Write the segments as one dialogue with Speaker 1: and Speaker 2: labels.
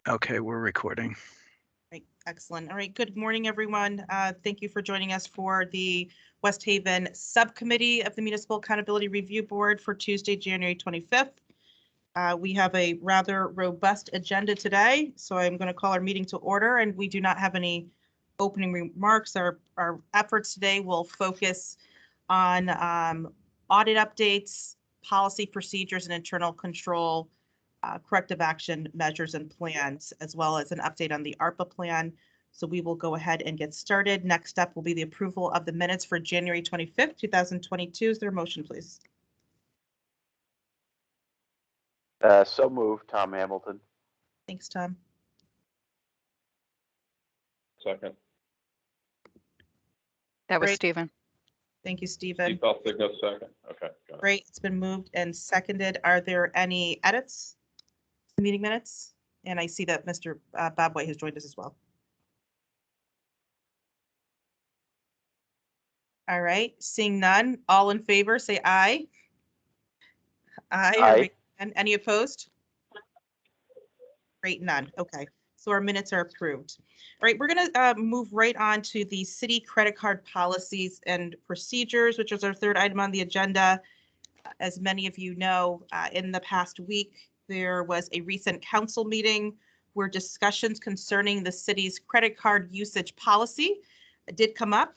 Speaker 1: Okay, we're recording.
Speaker 2: Great, excellent. All right, good morning, everyone. Thank you for joining us for the West Haven Subcommittee of the Municipal Accountability Review Board for Tuesday, January 25th. We have a rather robust agenda today, so I'm going to call our meeting to order, and we do not have any opening remarks. Our efforts today will focus on audit updates, policy procedures, and internal control, corrective action measures and plans, as well as an update on the ARPA plan. So we will go ahead and get started. Next up will be the approval of the minutes for January 25th, 2022. Is there a motion, please?
Speaker 3: So moved, Tom Hamilton.
Speaker 2: Thanks, Tom.
Speaker 4: Second.
Speaker 5: That was
Speaker 2: Great.
Speaker 5: Stephen.
Speaker 2: Thank you, Stephen.
Speaker 4: I'll take a second. Okay. Got it.
Speaker 2: Great. It's been moved and seconded. Are there any edits to the meeting minutes? And I see that Mr. Bob White has joined us as well. All right. Seeing none, all in favor, say aye. Aye.
Speaker 3: Aye.
Speaker 2: And any opposed? Great, none. Okay. So our minutes are approved. All right, we're going to move right on to the city credit card policies and procedures, which is our third item on the agenda. As many of you know, in the past week, there was a recent council meeting where discussions concerning the city's credit card usage policy did come up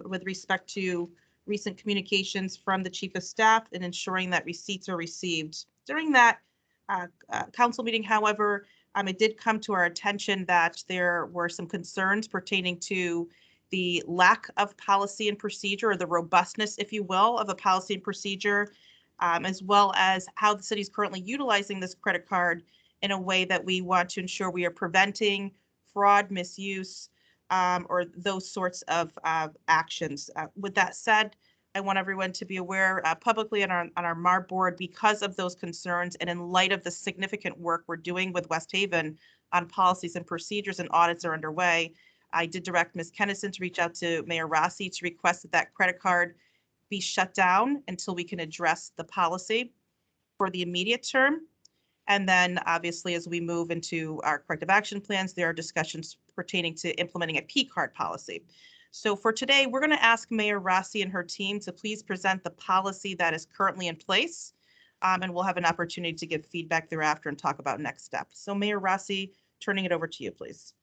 Speaker 2: with respect to recent communications from the chief of staff and ensuring that receipts are received. During that council meeting, however, it did come to our attention that there were some concerns pertaining to the lack of policy and procedure, or the robustness, if you will, of a policy and procedure, as well as how the city is currently utilizing this credit card in a way that we want to ensure we are preventing fraud, misuse, or those sorts of actions. With that said, I want everyone to be aware publicly on our MARB board, because of those concerns and in light of the significant work we're doing with West Haven on policies and procedures and audits are underway. I did direct Ms. Kennison to reach out to Mayor Rossi to request that that credit card be shut down until we can address the policy for the immediate term. And then obviously, as we move into our corrective action plans, there are discussions pertaining to implementing a P card policy. So for today, we're going to ask Mayor Rossi and her team to please present the policy that is currently in place, and we'll have an opportunity to give feedback thereafter and talk about next steps. So Mayor Rossi, turning it over to you, please.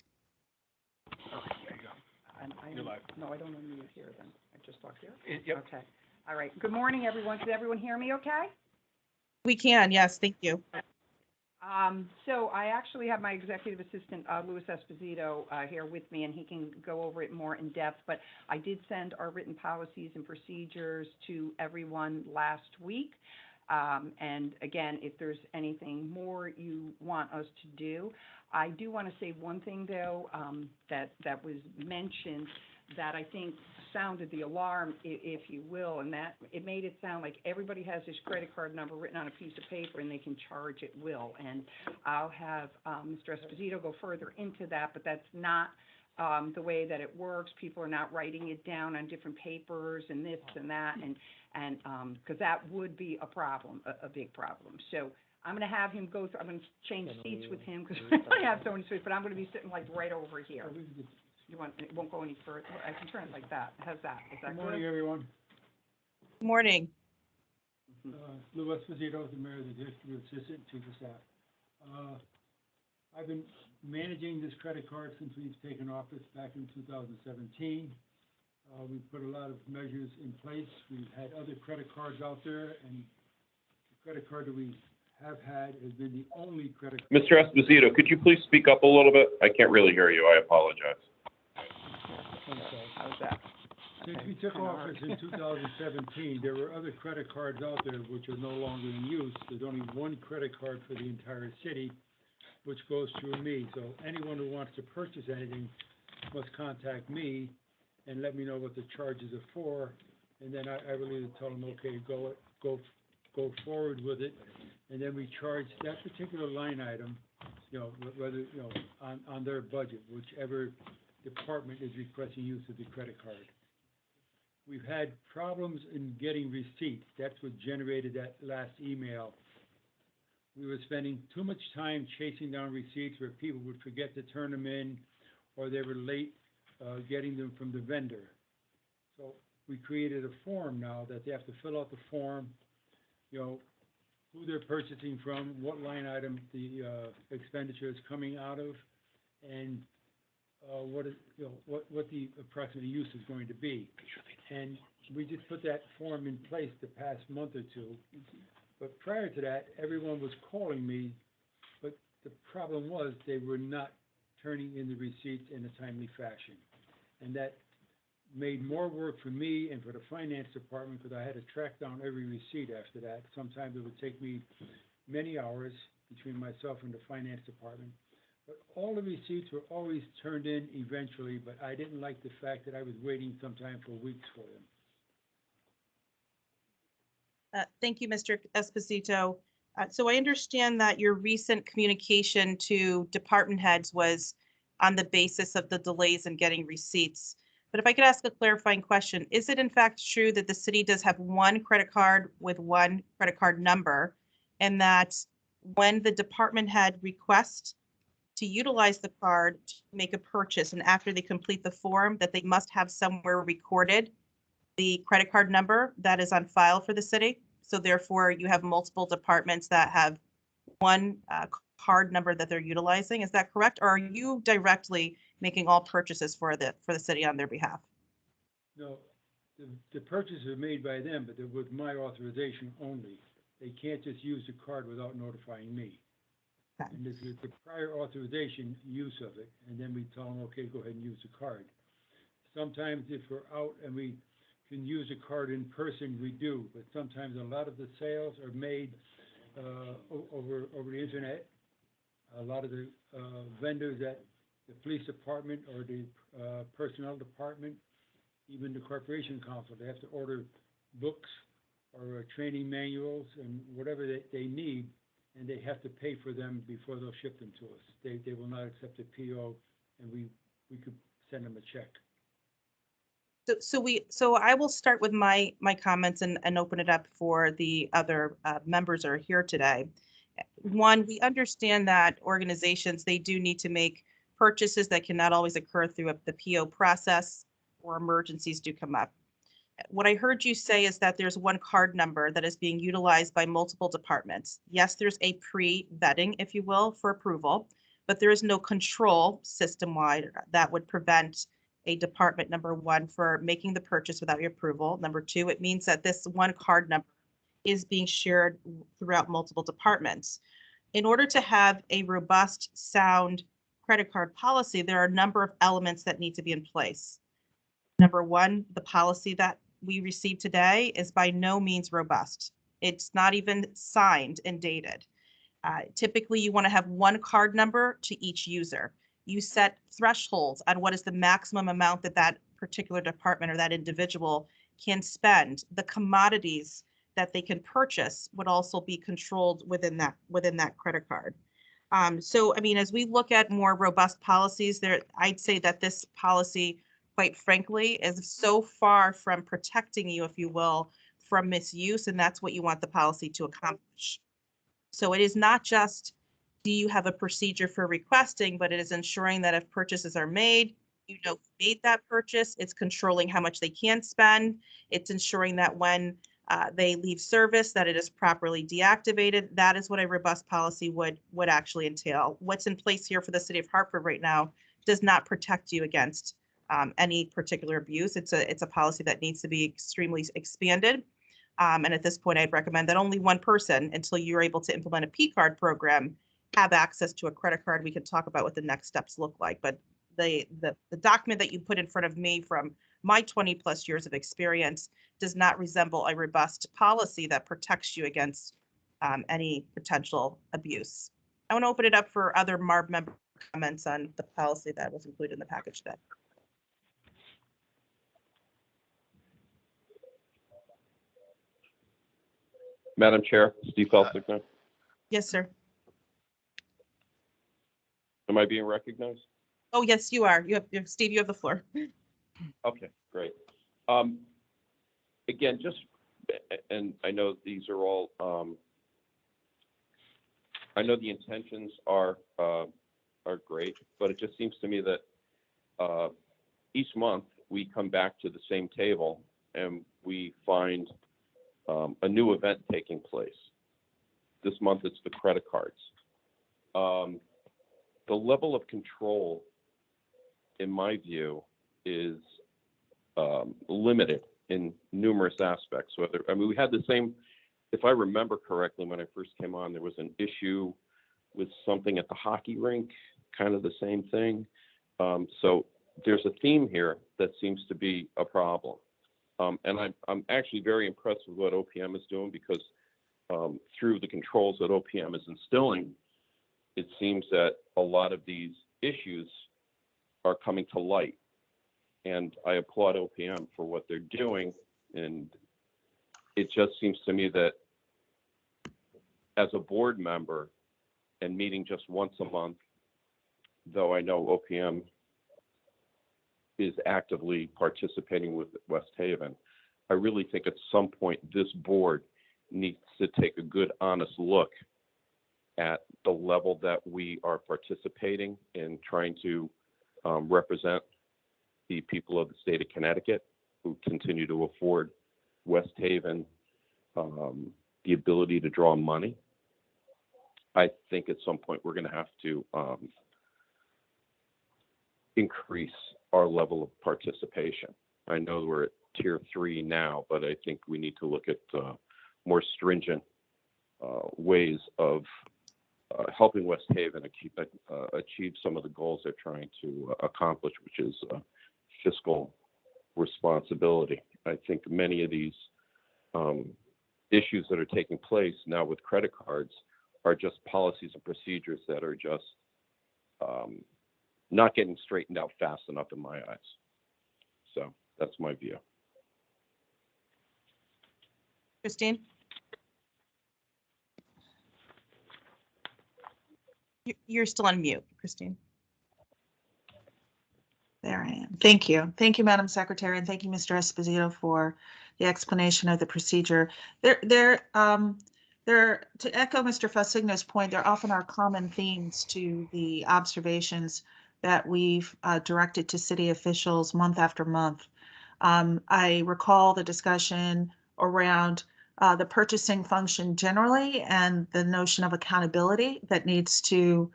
Speaker 1: Okay, there you go.
Speaker 4: You're live.
Speaker 6: No, I don't unmute here then. I just talk here?
Speaker 1: Yep.
Speaker 6: Okay. All right. Good morning, everyone. Can everyone hear me okay?
Speaker 2: We can, yes, thank you.
Speaker 6: So I actually have my executive assistant, Louis Esposito, here with me, and he can go over it more in depth. But I did send our written policies and procedures to everyone last week. And again, if there's anything more you want us to do, I do want to say one thing, though, that was mentioned that I think sounded the alarm, if you will, and that it made it sound like everybody has this credit card number written on a piece of paper and they can charge at will. And I'll have Mr. Esposito go further into that, but that's not the way that it works. People are not writing it down on different papers and this and that, and because that would be a problem, a big problem. So I'm going to have him go through. I'm going to change seats with him because I have so many seats, but I'm going to be sitting like right over here. You want, it won't go any further. I can turn it like that. How's that? Is that
Speaker 7: Good morning, everyone.
Speaker 2: Good morning.
Speaker 7: Lou Esposito, the mayor of the district, assistant to the staff. I've been managing this credit card since we've taken office back in 2017. We've put a lot of measures in place. We've had other credit cards out there, and the credit card that we have had has been the only credit card.
Speaker 4: Mr. Esposito, could you please speak up a little bit? I can't really hear you. I apologize.
Speaker 6: How's that?
Speaker 7: Since we took office in 2017, there were other credit cards out there which are no longer in use. There's only one credit card for the entire city, which goes through me. So anyone who wants to purchase anything must contact me and let me know what the charges are for, and then I will either tell them, okay, go forward with it, and then we charge that particular line item, whether on their budget, whichever department is requesting use of the credit card. We've had problems in getting receipts. That's what generated that last email we were spending too much time chasing down receipts where people would forget to turn them in, or they were late getting them from the vendor. So we created a form now that they have to fill out the form, you know, who they're purchasing from, what line item the expenditure is coming out of, and what is, you know, what the approximate use is going to be. And we just put that form in place the past month or two. But prior to that, everyone was calling me, but the problem was they were not turning in the receipts in a timely fashion. And that made more work for me and for the finance department, because I had to track down every receipt after that. Sometimes it would take me many hours between myself and the finance department. But all the receipts were always turned in eventually, but I didn't like the fact that I was waiting sometime for weeks for them.
Speaker 2: Thank you, Mr. Esposito. So I understand that your recent communication to department heads was on the basis of the delays in getting receipts. But if I could ask a clarifying question, is it in fact true that the city does have one credit card with one credit card number, and that when the department head requests to utilize the card to make a purchase, and after they complete the form, that they must have somewhere recorded the credit card number that is on file for the city? So therefore, you have multiple departments that have one card number that they're utilizing. Is that correct? Or are you directly making all purchases for the city on their behalf?
Speaker 7: No, the purchases are made by them, but they're with my authorization only. They can't just use the card without notifying me.
Speaker 2: Okay.
Speaker 7: And this is the prior authorization use of it, and then we tell them, okay, go ahead and use the card. Sometimes if we're out and we can use a card in person, we do, but sometimes a lot of the sales are made over the internet. A lot of the vendors at the police department or the personnel department, even the corporation council, they have to order books or training manuals and whatever they need, and they have to pay for them before they'll ship them to us. They will not accept a PO, and we could send them a check.
Speaker 2: So I will start with my comments and open it up for the other members who are here today. One, we understand that organizations, they do need to make purchases that cannot always occur through the PO process, or emergencies do come up. What I heard you say is that there's one card number that is being utilized by multiple departments. Yes, there's a pre-vetting, if you will, for approval, but there is no control system-wide that would prevent a department, number one, for making the purchase without your approval. Number two, it means that this one card number is being shared throughout multiple departments. In order to have a robust, sound credit card policy, there are a number of elements that need to be in place. Number one, the policy that we received today is by no means robust. It's not even signed and dated. Typically, you want to have one card number to each user. You set thresholds on what is the maximum amount that that particular department or that individual can spend. The commodities that they can purchase would also be controlled within that credit card. So, I mean, as we look at more robust policies, I'd say that this policy, quite frankly, is so far from protecting you, if you will, from misuse, and that's what you want the policy to accomplish. So it is not just, do you have a procedure for requesting, but it is ensuring that if purchases are made, you know who made that purchase. It's controlling how much they can spend. It's ensuring that when they leave service, that it is properly deactivated. That is what a robust policy would actually entail. What's in place here for the city of Hartford right now does not protect you against any particular abuse. It's a policy that needs to be extremely expanded. And at this point, I'd recommend that only one person, until you're able to implement a P-card program, have access to a credit card. We can talk about what the next steps look like. But the document that you put in front of me from my 20 plus years of experience does not resemble a robust policy that protects you against any potential abuse. I want to open it up for other MARB member comments on the policy that was included in the package today.
Speaker 4: Madam Chair, Steve Felsigner.
Speaker 2: Yes, sir.
Speaker 4: Am I being recognized?
Speaker 2: Oh, yes, you are. Steve, you have the floor.
Speaker 4: Okay, great. Again, just, and I know these are all I know the intentions are great, but it just seems to me that each month we come back to the same table and we find a new event taking place. This month it's the credit cards. The level of control, in my view, is limited in numerous aspects. We had the same, if I remember correctly, when I first came on, there was an issue with something at the hockey rink, kind of the same thing. So there's a theme here that seems to be a problem. And I'm actually very impressed with what OPM is doing, because through the controls that OPM is instilling, it seems that a lot of these issues are coming to light. And I applaud OPM for what they're doing. And it just seems to me that as a board member and meeting just once a month, though I know OPM is actively participating with West Haven, I really think at some point this board needs to take a good, honest look at the level that we are participating in trying to represent the people of the state of Connecticut, who continue to afford West Haven the ability to draw money. I think at some point we're going to have to increase our level of participation. I know we're at tier 3 now, but I think we need to look at more stringent ways of helping West Haven achieve some of the goals they're trying to accomplish, which is fiscal responsibility. I think many of these issues that are taking place now with credit cards are just policies and procedures that are just not getting straightened out fast enough in my eyes. So that's my view.
Speaker 2: Christine? You're still on mute, Christine.
Speaker 5: There I am. Thank you. Thank you, Madam Secretary, and thank you, Mr. Esposito, for the explanation of the procedure. To echo Mr. Fasigno's point, there often are common themes to the observations that we've directed to city officials month after month. I recall the discussion around the purchasing function generally and the notion of accountability that needs to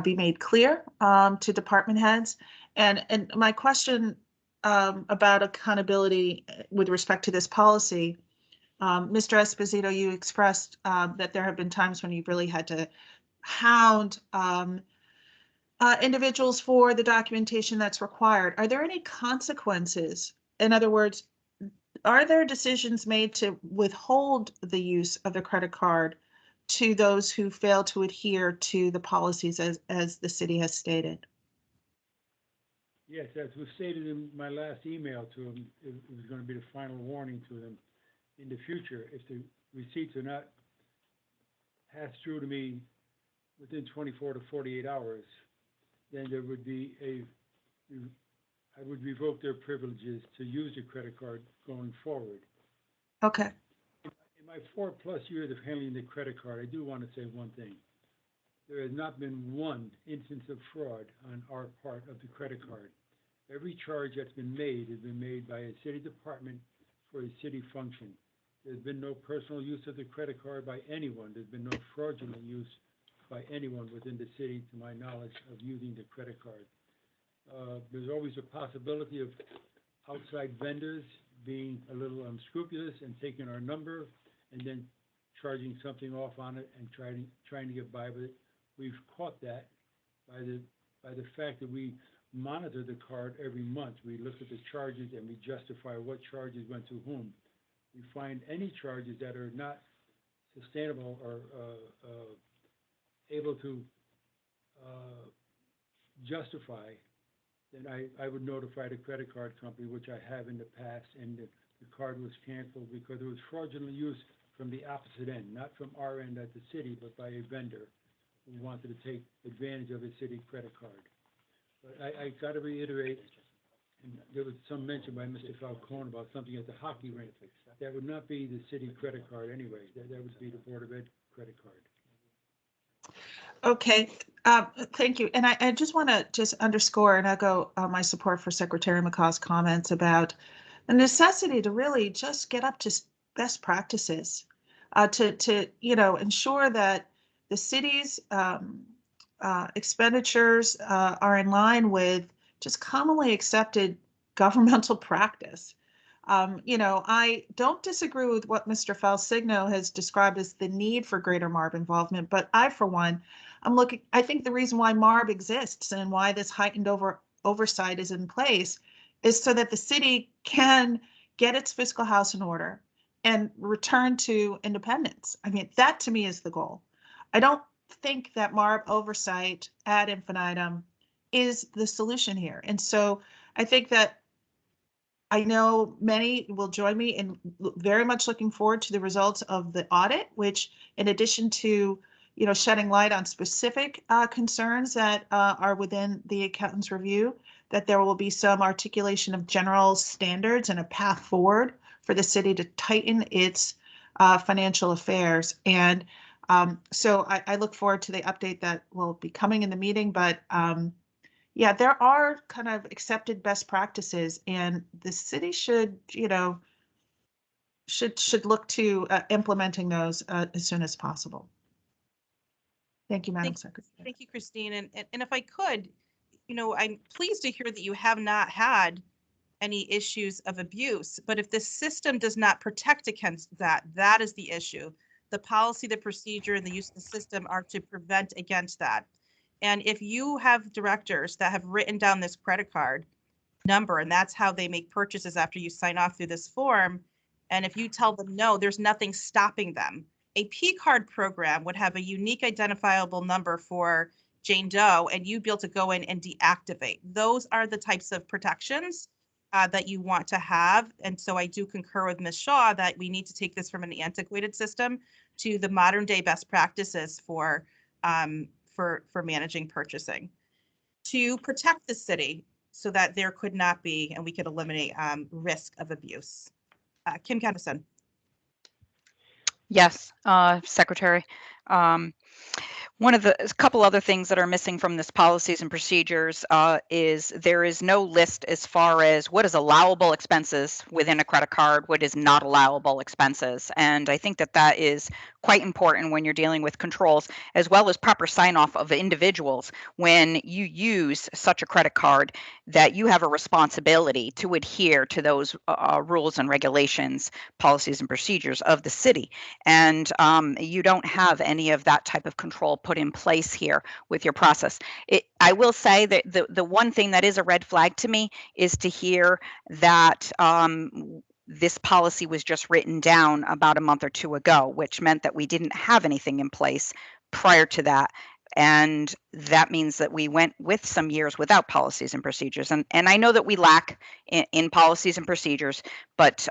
Speaker 5: be made clear to department heads. And my question about accountability with respect to this policy, Mr. Esposito, you expressed that there have been times when you've really had to hound individuals for the documentation that's required. Are there any consequences? In other words, are there decisions made to withhold the use of the credit card to those who fail to adhere to the policies as the city has stated?
Speaker 7: Yes, as was stated in my last email to them, it was going to be the final warning to them. In the future, if the receipts are not passed through to me within 24 to 48 hours, then there would be I would revoke their privileges to use the credit card going forward.
Speaker 5: Okay.
Speaker 7: In my 4+ years of handling the credit card, I do want to say one thing. There has not been one instance of fraud on our part of the credit card. Every charge that's been made has been made by a city department for a city function. There's been no personal use of the credit card by anyone. There's been no fraudulent use by anyone within the city, to my knowledge, of using the credit card. There's always a possibility of outside vendors being a little unscrupulous and taking our number and then charging something off on it and trying to get by with it. We've caught that by the fact that we monitor the card every month. We look at the charges and we justify what charges went to whom. We find any charges that are not sustainable or able to justify, then I would notify the credit card company, which I have in the past, and the card was canceled because it was fraudulent use from the opposite end, not from our end at the city, but by a vendor who wanted to take advantage of a city credit card. But I got to reiterate, and there was some mention by Mr. Falcone about something at the hockey rink. That would not be the city credit card anyway. That would be the Board of Ed credit card.
Speaker 5: Okay, thank you. And I just want to just underscore and echo my support for Secretary McCaw's comments about the necessity to really just get up to best practices, to ensure that the city's expenditures are in line with just commonly accepted governmental practice. I don't disagree with what Mr. Falsigno has described as the need for greater MARB involvement, but I, for one, I think the reason why MARB exists and why this heightened oversight is in place is so that the city can get its fiscal house in order and return to independence. I mean, that to me is the goal. I don't think that MARB oversight ad infinitum is the solution here. And so I think that I know many will join me in very much looking forward to the results of the audit, which in addition to, shedding light on specific concerns that are within the accountant's review, that there will be some articulation of general standards and a path forward for the city to tighten its financial affairs. And so I look forward to the update that will be coming in the meeting, but yeah, there are kind of accepted best practices, and the city should look to implementing those as soon as possible. Thank you, Madam Secretary.
Speaker 2: Thank you, Christine. And if I could, I'm pleased to hear that you have not had any issues of abuse, but if the system does not protect against that, that is the issue. The policy, the procedure, and the use of the system are to prevent against that. And if you have directors that have written down this credit card number, and that's how they make purchases after you sign off through this form, and if you tell them no, there's nothing stopping them. A P card program would have a unique identifiable number for Jane Doe, and you'd be able to go in and deactivate. Those are the types of protections that you want to have. And so I do concur with Ms. Shaw that we need to take this from an antiquated system to the modern day best practices for managing purchasing to protect the city so that there could not be, and we could eliminate risk of abuse. Kim Kennison.
Speaker 8: Yes, Secretary. A couple other things that are missing from this policies and procedures is there is no list as far as what is allowable expenses within a credit card, what is not allowable expenses. And I think that that is quite important when you're dealing with controls, as well as proper sign off of individuals. When you use such a credit card, that you have a responsibility to adhere to those rules and regulations, policies and procedures of the city. And you don't have any of that type of control put in place here with your process. I will say that the one thing that is a red flag to me is to hear that this policy was just written down about a month or two ago, which meant that we didn't have anything in place prior to that. And that means that we went with some years without policies and procedures. And I know that we lack in policies and procedures, but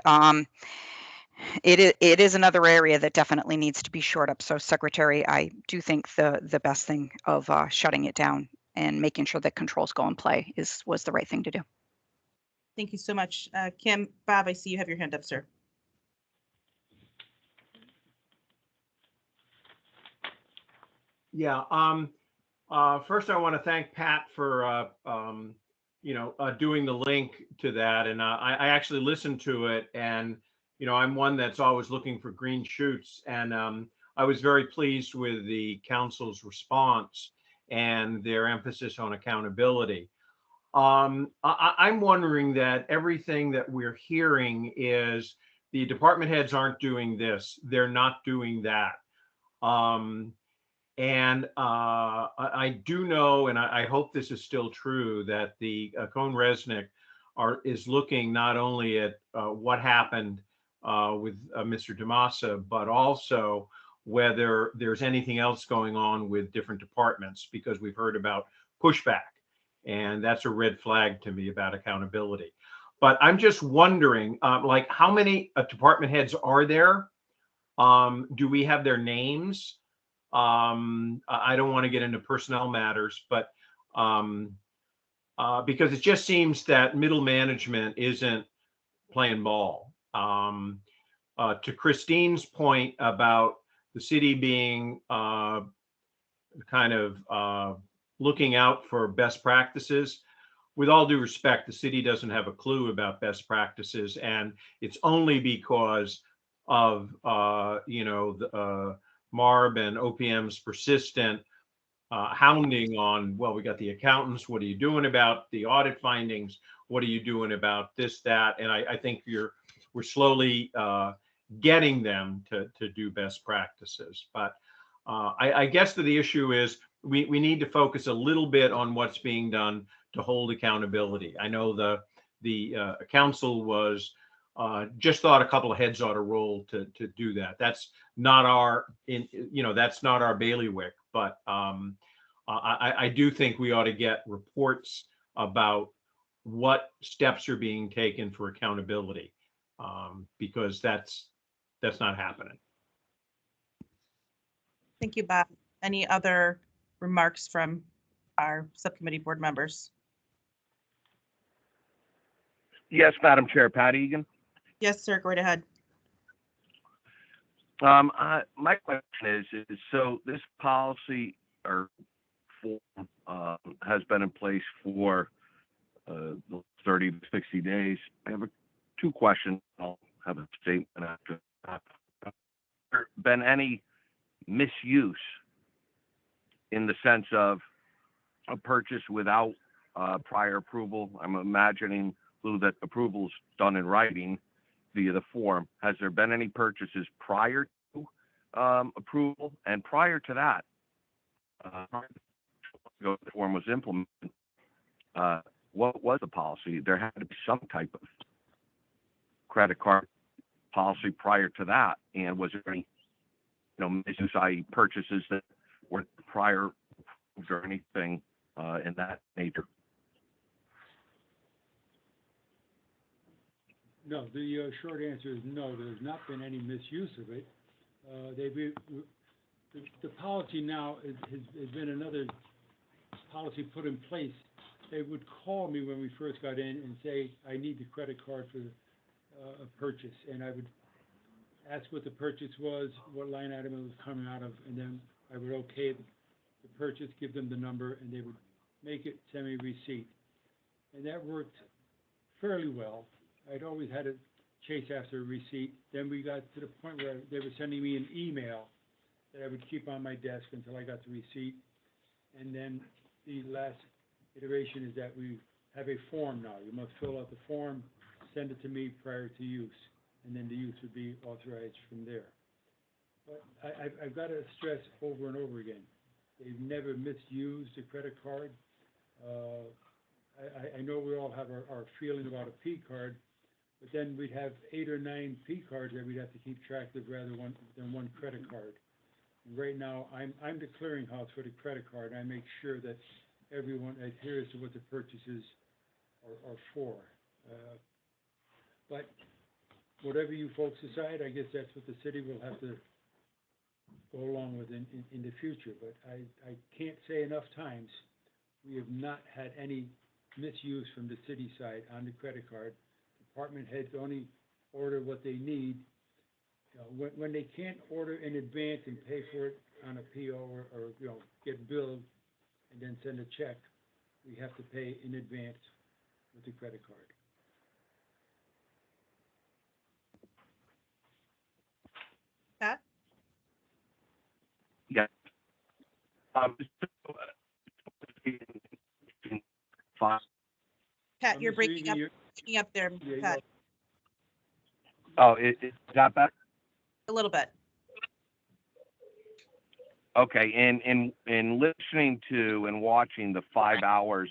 Speaker 8: it is another area that definitely needs to be shored up. So, Secretary, I do think the best thing of shutting it down and making sure that controls go in play was the right thing to do.
Speaker 2: Thank you so much, Kim. Bob, I see you have your hand up, sir.
Speaker 9: Yeah. First, I want to thank Pat for doing the link to that, and I actually listened to it, and I'm one that's always looking for green shoots, and I was very pleased with the council's response and their emphasis on accountability. I'm wondering that everything that we're hearing is the department heads aren't doing this, they're not doing that. And I do know, and I hope this is still true, that the Cone Resnick is looking not only at what happened with Mr. DeMassa, but also whether there's anything else going on with different departments, because we've heard about pushback. And that's a red flag to me about accountability. But I'm just wondering, like, how many department heads are there? Do we have their names? I don't want to get into personnel matters, but because it just seems that middle management isn't playing ball. To Christine's point about the city being kind of looking out for best practices. With all due respect, the city doesn't have a clue about best practices, and it's only because of the MARB and OPM's persistent hounding on, well, we got the accountants, what are you doing about the audit findings? What are you doing about this, that? And I think we're slowly getting them to do best practices. But I guess that the issue is we need to focus a little bit on what's being done to hold accountability. I know the council was just thought a couple of heads ought to roll to do that. That's not that's not our bailiwick, but I do think we ought to get reports about what steps are being taken for accountability, because that's not happening.
Speaker 2: Thank you, Bob. Any other remarks from our subcommittee board members?
Speaker 10: Yes, Madam Chair, Pat Egan.
Speaker 2: Yes, sir, go right ahead.
Speaker 10: My question is so this policy or form has been in place for 30 to 60 days. I have two questions. I'll have a statement after that. Has there been any misuse in the sense of a purchase without prior approval? I'm imagining, Lou, that approval's done in writing via the form. Has there been any purchases prior to approval? And prior to that, the form was implemented, what was the policy? There had to be some type of credit card policy prior to that. And was there any, misuse, i.e. purchases that were prior or anything in that nature?
Speaker 7: No, the short answer is no. There's not been any misuse of it. The policy now has been another policy put in place. They would call me when we first got in and say, I need the credit card for a purchase. And I would ask what the purchase was, what line item it was coming out of, and then I would okay the purchase, give them the number, and they would make it, send me a receipt. And that worked fairly well. I'd always had to chase after a receipt. Then we got to the point where they were sending me an email that I would keep on my desk until I got the receipt. And then the last iteration is that we have a form now. You must fill out the form, send it to me prior to use, and then the use would be authorized from there. But I've got to stress over and over again, they've never misused a credit card. I know we all have our feeling about a P card, but then we'd have 8 or 9 P cards that we'd have to keep track of rather than one credit card. And right now, I'm the clearinghouse for the credit card. I make sure that everyone adheres to what the purchases are for. But whatever you folks decide, I guess that's what the city will have to go along with in the future. But I can't say enough times, we have not had any misuse from the city side on the credit card. Department heads only order what they need. When they can't order in advance and pay for it on a PO or get billed and then send a check, we have to pay in advance with the credit card.
Speaker 2: Pat?
Speaker 10: Yeah.
Speaker 2: Pat, you're
Speaker 7: Mr.
Speaker 2: breaking
Speaker 7: Egan,
Speaker 2: up there,
Speaker 7: Yeah,
Speaker 2: Pat,
Speaker 10: Oh, is that better?
Speaker 2: a little bit.
Speaker 10: Okay, in listening to and watching the 5 hours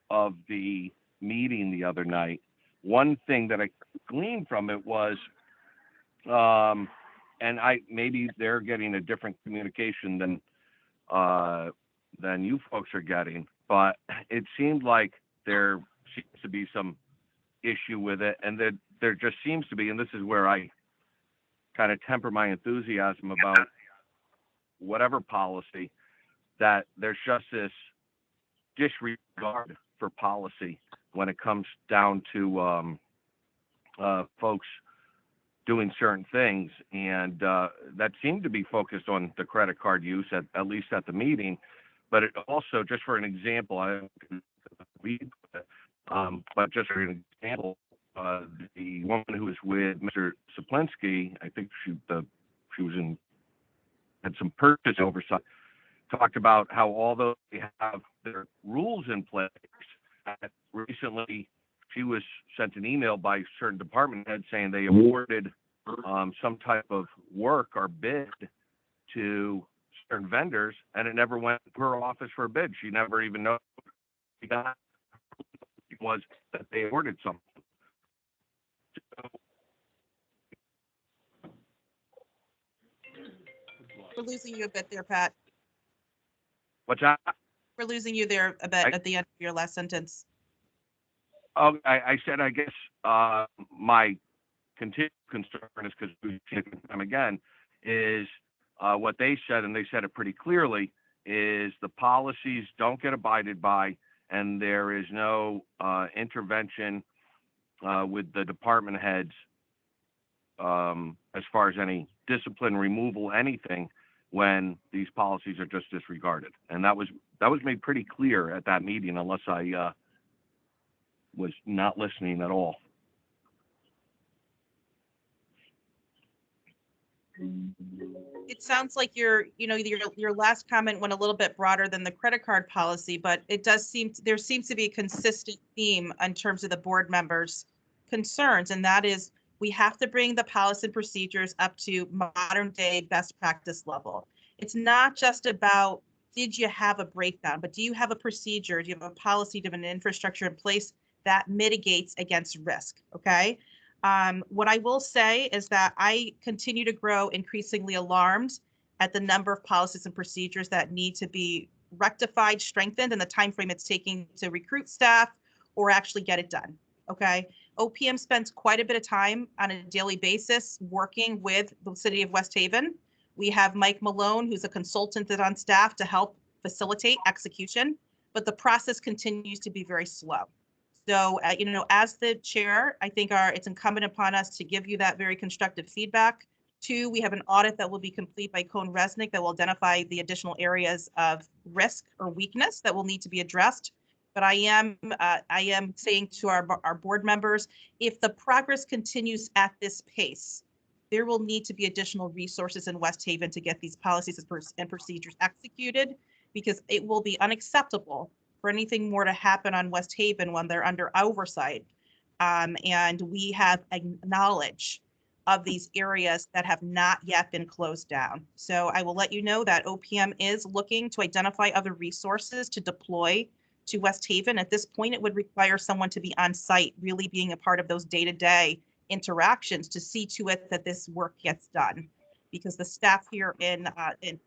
Speaker 10: of the meeting the other night, one thing that I gleaned from it was, and maybe they're getting a different communication than you folks are getting, but it seemed like there seems to be some issue with it, and that there just seems to be, and this is where I kind of temper my enthusiasm about whatever policy, that there's just this disregard for policy when it comes down to folks doing certain things, and that seemed to be focused on the credit card use at least at the meeting. But it also, just for an example, but just for an example, the woman who was with Mr. Saplinski, I think she had some purchase oversight, talked about how although they have their rules in place, recently she was sent an email by certain department heads saying they awarded some type of work or bid to certain vendors, and it never went to her office for a bid. She never even knew that it was that they awarded something.
Speaker 2: We're losing you a bit there, Pat.
Speaker 10: What's that?
Speaker 2: We're losing you there a bit at the end of your last sentence.
Speaker 10: Oh, I said, I guess my continued concern is because we've seen it time again, is what they said, and they said it pretty clearly, is the policies don't get abided by, and there is no intervention with the department heads as far as any discipline, removal, anything, when these policies are just disregarded. And that was made pretty clear at that meeting, unless I was not listening at all.
Speaker 2: It sounds like your last comment went a little bit broader than the credit card policy, but it does there seems to be a consistent theme in terms of the board members' concerns, and that is we have to bring the policy and procedures up to modern day best practice level. It's not just about, did you have a breakdown, but do you have a procedure? Do you have a policy? Do you have an infrastructure in place that mitigates against risk? Okay. What I will say is that I continue to grow increasingly alarmed at the number of policies and procedures that need to be rectified, strengthened, and the time frame it's taking to recruit staff or actually get it done. Okay. OPM spends quite a bit of time on a daily basis working with the city of West Haven. We have Mike Malone, who's a consultant that's on staff to help facilitate execution, but the process continues to be very slow. So, as the chair, I think it's incumbent upon us to give you that very constructive feedback. 2, we have an audit that will be complete by Cone Resnick that will identify the additional areas of risk or weakness that will need to be addressed. But I am saying to our board members, if the progress continues at this pace, there will need to be additional resources in West Haven to get these policies and procedures executed, because it will be unacceptable for anything more to happen on West Haven when they're under oversight. And we have knowledge of these areas that have not yet been closed down. So I will let you know that OPM is looking to identify other resources to deploy to West Haven. At this point, it would require someone to be on site, really being a part of those day-to-day interactions to see to it that this work gets done, because the staff here in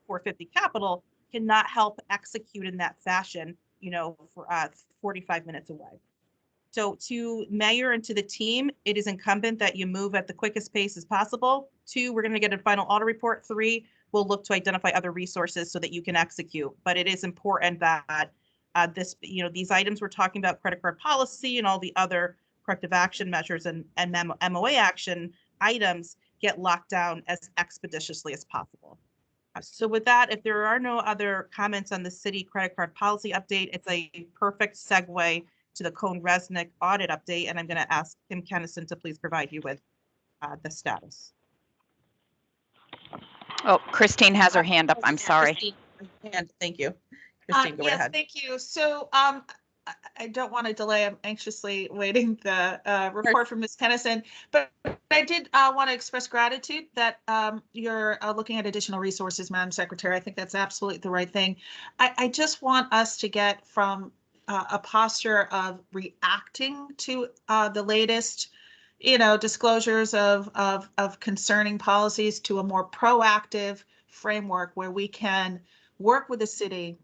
Speaker 2: 450 Capitol cannot help execute in that fashion, for 45 minutes away. So to Mayor and to the team, it is incumbent that you move at the quickest pace as possible. 2, we're going to get a final audit report. 3, we'll look to identify other resources so that you can execute. But it is important that these items we're talking about, credit card policy and all the other corrective action measures and MOA action items, get locked down as expeditiously as possible. So with that, if there are no other comments on the city credit card policy update, it's a perfect segue to the Cone Resnick audit update, and I'm going to ask Kim Kennison to please provide you with the status.
Speaker 8: Oh, Christine has her hand up. I'm sorry.
Speaker 2: And thank you. Christine, go right
Speaker 5: Yes,
Speaker 2: ahead.
Speaker 5: thank you. So I don't want to delay. I'm anxiously waiting the report from Ms. Kennison, but I did want to express gratitude that you're looking at additional resources, Madam Secretary. I think that's absolutely the right thing. I just want us to get from a posture of reacting to the latest, disclosures of concerning policies to a more proactive framework where we can work with the city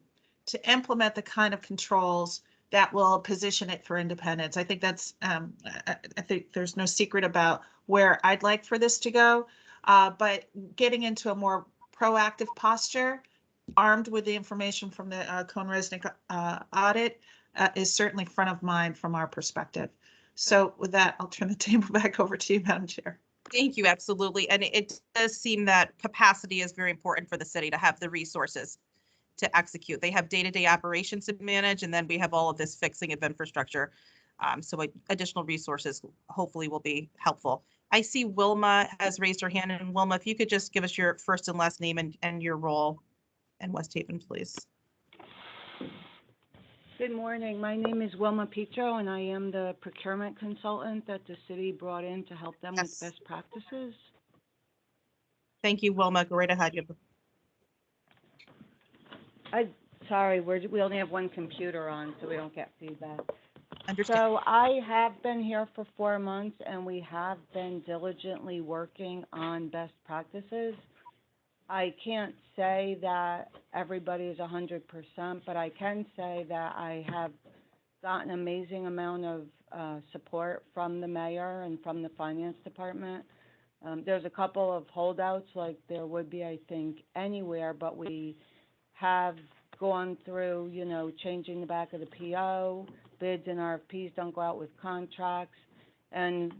Speaker 5: to implement the kind of controls that will position it for independence. I think that's, I think there's no secret about where I'd like for this to go, but getting into a more proactive posture, armed with the information from the Cone Resnick audit, is certainly front of mind from our perspective. So with that, I'll turn the table back over to you, Madam Chair.
Speaker 2: Thank you, absolutely. And it does seem that capacity is very important for the city to have the resources to execute. They have day-to-day operations to manage, and then we have all of this fixing of infrastructure. So additional resources hopefully will be helpful. I see Wilma has raised her hand, and Wilma, if you could just give us your first and last name and your role in West Haven, please.
Speaker 11: Good morning. My name is Wilma Petro, and I am the procurement consultant that the city brought in to help them with best practices.
Speaker 2: Thank you, Wilma. Go right ahead.
Speaker 11: Sorry, we only have one computer on, so we don't get feedback.
Speaker 2: Understand.
Speaker 11: So I have been here for 4 months, and we have been diligently working on best practices. I can't say that everybody is 100%, but I can say that I have gotten an amazing amount of support from the mayor and from the finance department. There's a couple of holdouts like there would be, I think, anywhere, but we have gone through, you know, changing the back of the PO, bids and RFPs don't go out with contracts, and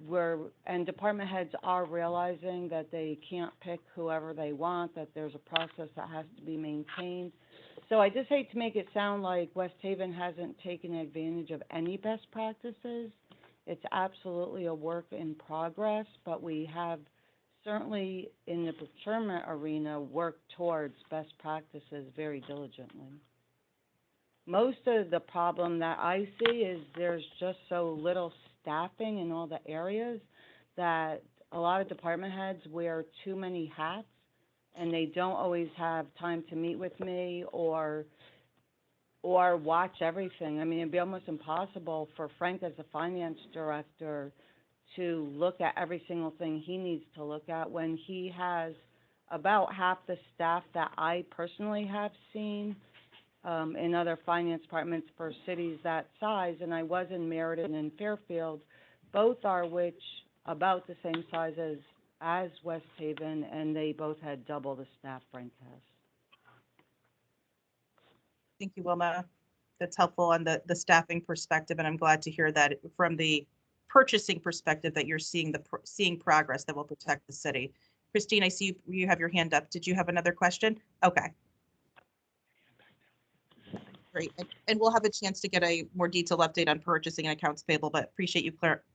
Speaker 11: department heads are realizing that they can't pick whoever they want, that there's a process that has to be maintained. So I just hate to make it sound like West Haven hasn't taken advantage of any best practices. It's absolutely a work in progress, but we have certainly in the procurement arena worked towards best practices very diligently. Most of the problem that I see is there's just so little staffing in all the areas that a lot of department heads wear too many hats, and they don't always have time to meet with me or watch everything. I mean, it'd be almost impossible for Frank as the finance director to look at every single thing he needs to look at when he has about half the staff that I personally have seen in other finance departments for cities that size, and I was in Meriden and Fairfield. Both are about the same size as West Haven, and they both had double the staff Frank has.
Speaker 2: Thank you, Wilma. That's helpful on the staffing perspective, and I'm glad to hear that from the purchasing perspective that you're seeing progress that will protect the city. Christine, I see you have your hand up. Did you have another question? Okay. Great, and we'll have a chance to get a more detailed update on purchasing and accounts payable, but appreciate you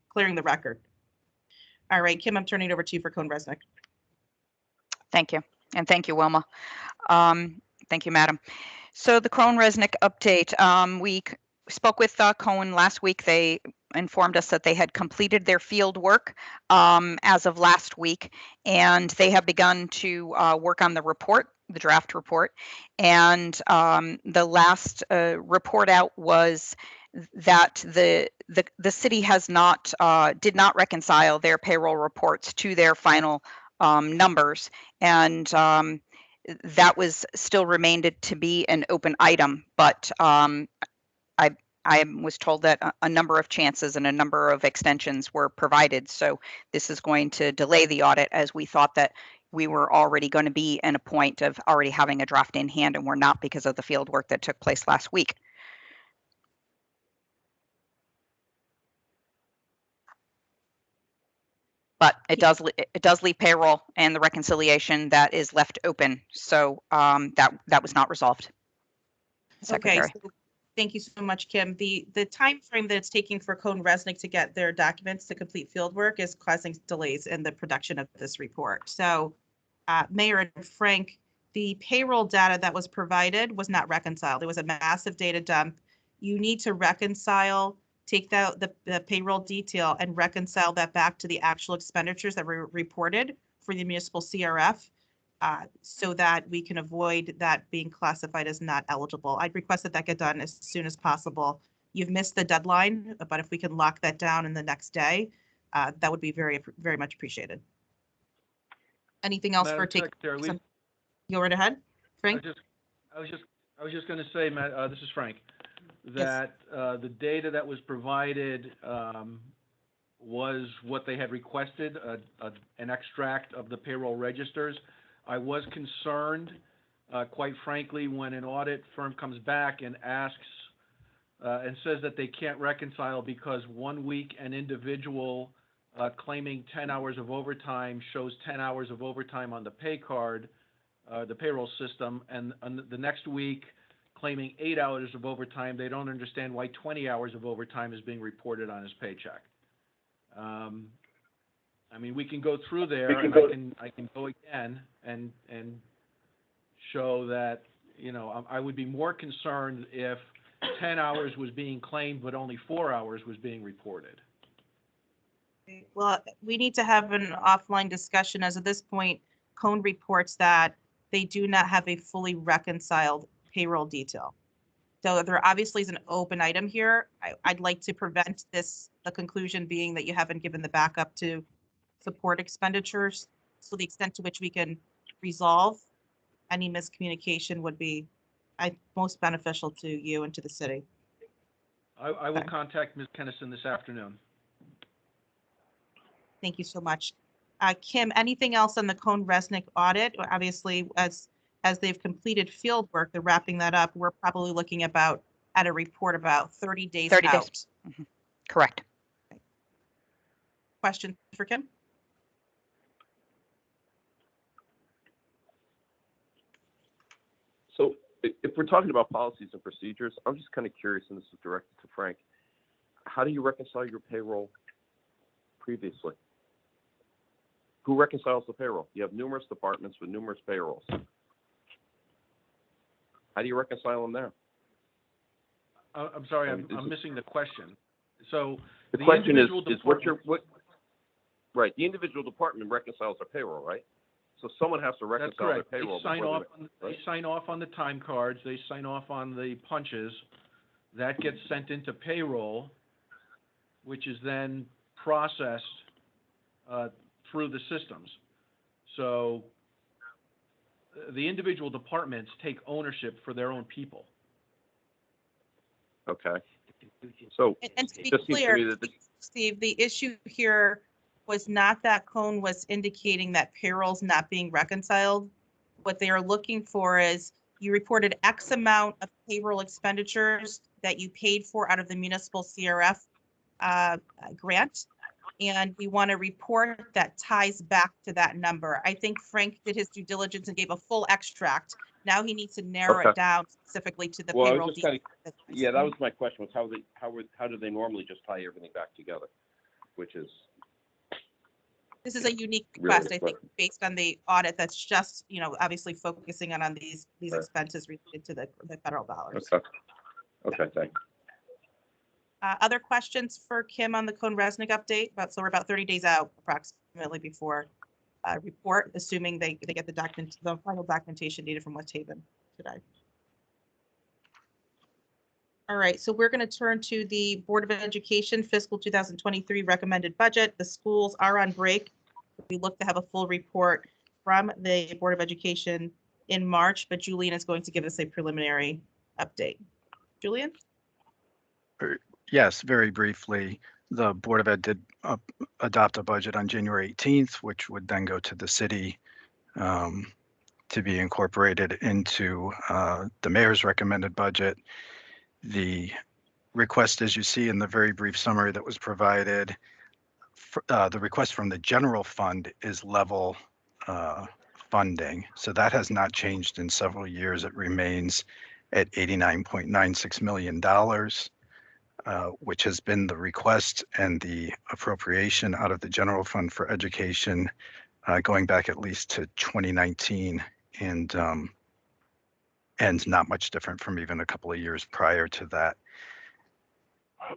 Speaker 2: clearing the record. All right, Kim, I'm turning it over to you for Cone Resnick.
Speaker 8: Thank you. And thank you, Wilma. Thank you, Madam. So the Cone Resnick update, we spoke with Cone last week. They informed us that they had completed their field work as of last week, and they have begun to work on the report, the draft report. And the last report out was that the city has not did not reconcile their payroll reports to their final numbers, and that was still remained to be an open item. But I was told that a number of chances and a number of extensions were provided. So this is going to delay the audit, as we thought that we were already going to be in a point of already having a draft in hand, and we're not because of the field work that took place last week. But it does leave payroll and the reconciliation that is left open. So that was not resolved. Secretary.
Speaker 2: Okay, so thank you so much, Kim. The time frame that it's taking for Cone Resnick to get their documents to complete field work is causing delays in the production of this report. So Mayor and Frank, the payroll data that was provided was not reconciled. It was a massive data dump. You need to reconcile, take the payroll detail and reconcile that back to the actual expenditures that were reported for the municipal CRF so that we can avoid that being classified as not eligible. I'd request that get done as soon as possible. You've missed the deadline, but if we can lock that down in the next day, that would be very, very much appreciated. Anything else for taking? Go right ahead, Frank.
Speaker 12: I was just going to say, Matt, this is Frank, that yes. The data that was provided was what they had requested, an extract of the payroll registers. I was concerned, quite frankly, when an audit firm comes back and asks and says that they can't reconcile because 1 week an individual claiming 10 hours of overtime, shows 10 hours of overtime on the pay card, the payroll system, and the next week claiming 8 hours of overtime. They don't understand why 20 hours of overtime is being reported on his paycheck. I mean, we can go through there, and I can go again and show that, you know, I would be more concerned if 10 hours was being claimed, but only 4 hours was being reported.
Speaker 2: Well, we need to have an offline discussion. As of this point, Cone reports that they do not have a fully reconciled payroll detail. So there obviously is an open item here. I'd like to prevent this, the conclusion being that you haven't given the backup to support expenditures. So the extent to which we can resolve any miscommunication would be most beneficial to you and to the city.
Speaker 12: I will contact Ms. Kennison this afternoon.
Speaker 2: Thank you so much. Kim, anything else on the Cone Resnick audit? Obviously, as they've completed field work, they're wrapping that up. We're probably looking at a report about 30 days
Speaker 8: 30
Speaker 2: out.
Speaker 8: days. Mhm. Correct.
Speaker 2: Question for Kim?
Speaker 4: So if we're talking about policies and procedures, I'm just kind of curious, and this is directed to Frank. How do you reconcile your payroll previously? Who reconciles the payroll? You have numerous departments with numerous payrolls. How do you reconcile them there?
Speaker 12: I'm sorry, I'm missing the question. So
Speaker 4: the question is right? The individual department reconciles their payroll, right? So someone has to reconcile their payroll.
Speaker 12: They sign off on the time cards. They sign off on the punches. That gets sent into payroll, which is then processed through the systems. So the individual departments take ownership for their own people.
Speaker 4: Okay. So
Speaker 2: and to be clear, Steve, the issue here was not that Cone was indicating that payroll's not being reconciled. What they are looking for is you reported X amount of payroll expenditures that you paid for out of the municipal CRF grant. And we want a report that ties back to that number. I think Frank did his due diligence and gave a full extract. Now he needs to narrow it down specifically to the payroll.
Speaker 4: Yeah, that was my question, was how do they normally just tie everything back together? Which is...
Speaker 2: This is a unique request, I think, based on the audit that's just, you know, obviously focusing on these expenses related to the federal dollars.
Speaker 4: Okay, thanks.
Speaker 2: Other questions for Kim on the Cone Resnick update? So we're about 30 days out approximately before report, assuming they get the final documentation needed from West Haven today. All right, so we're going to turn to the Board of Education fiscal 2023 recommended budget. The schools are on break. We look to have a full report from the Board of Education in March, but Julian is going to give us a preliminary update. Julian?
Speaker 1: Yes, very briefly. The Board of Ed did adopt a budget on January 18th, which would then go to the city to be incorporated into the mayor's recommended budget. The request, as you see in the very brief summary that was provided, the request from the general fund is level funding. So that has not changed in several years. It remains at $89.96 million. Which has been the request and the appropriation out of the general fund for education going back at least to 2019 and not much different from even a couple of years prior to that.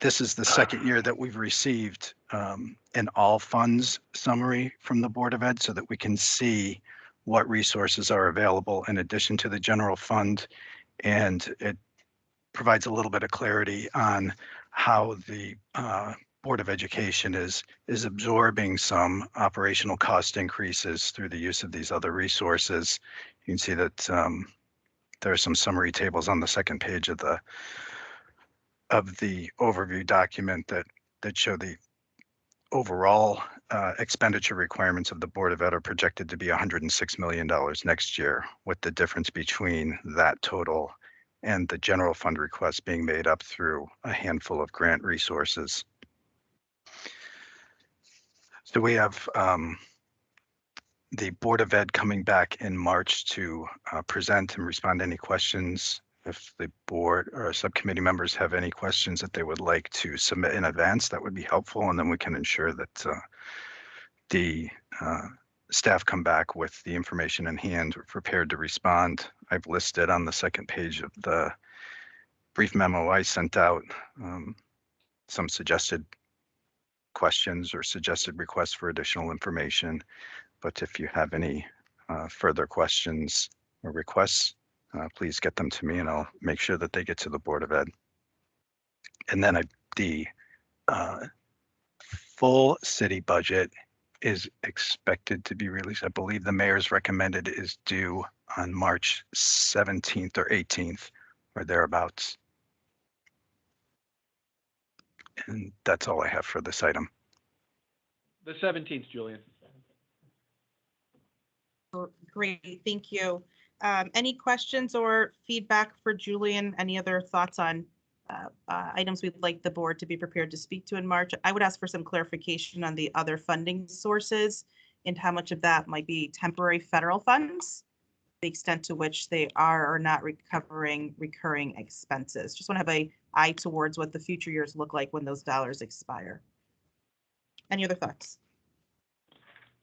Speaker 1: This is the second year that we've received an all funds summary from the Board of Ed so that we can see what resources are available in addition to the general fund, and it provides a little bit of clarity on how the Board of Education is absorbing some operational cost increases through the use of these other resources. You can see that there are some summary tables on the second page of the overview document that show the overall expenditure requirements of the Board of Ed are projected to be $106 million next year, with the difference between that total and the general fund request being made up through a handful of grant resources. So we have the Board of Ed coming back in March to present and respond to any questions. If the board or subcommittee members have any questions that they would like to submit in advance, that would be helpful. And then we can ensure that the staff come back with the information in hand, prepared to respond. I've listed on the second page of the brief memo I sent out some suggested questions or suggested requests for additional information. But if you have any further questions or requests, please get them to me and I'll make sure that they get to the Board of Ed. And then the full city budget is expected to be released. I believe the mayor's recommended is due on March 17th or 18th or thereabouts. And that's all I have for this item.
Speaker 12: The 17th, Julian.
Speaker 2: Great, thank you. Any questions or feedback for Julian? Any other thoughts on items we'd like the board to be prepared to speak to in March? I would ask for some clarification on the other funding sources and how much of that might be temporary federal funds, the extent to which they are or not recovering recurring expenses. Just want to have an eye towards what the future years look like when those dollars expire. Any other thoughts?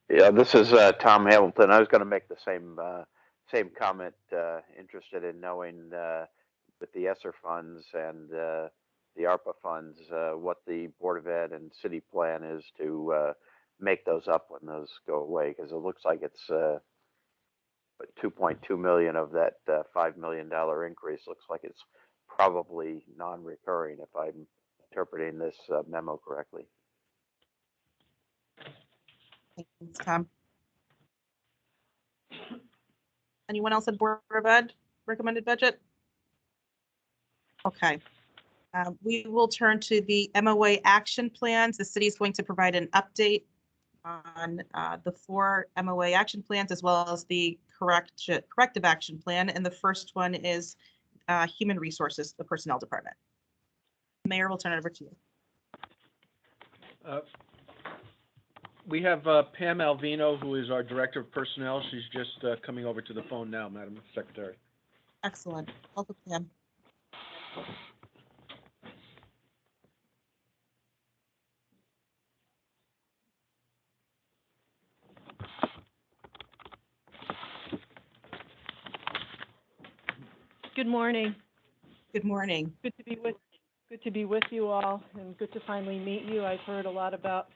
Speaker 3: Yeah, this is Tom Hamilton. I was going to make the same comment. Interested in knowing with the ESSER funds and the ARPA funds, what the Board of Ed and city plan is to make those up when those go away, because it looks like it's 2.2 million of that $5 million increase looks like it's probably non-recurring, if I'm interpreting this memo correctly.
Speaker 2: Thanks, Tom. Anyone else at Board of Ed recommended budget? Okay. We will turn to the MOA action plans. The city is going to provide an update on the 4 MOA action plans as well as the corrective action plan. And the first one is human resources, the personnel department. Mayor, we'll turn it over to you.
Speaker 12: We have Pam Alvino, who is our Director of Personnel. She's just coming over to the phone now, Madam Secretary.
Speaker 2: Excellent. Welcome, Pam.
Speaker 13: Good morning.
Speaker 2: Good morning.
Speaker 13: Good to be with you all, and good to finally meet you. I've heard a lot about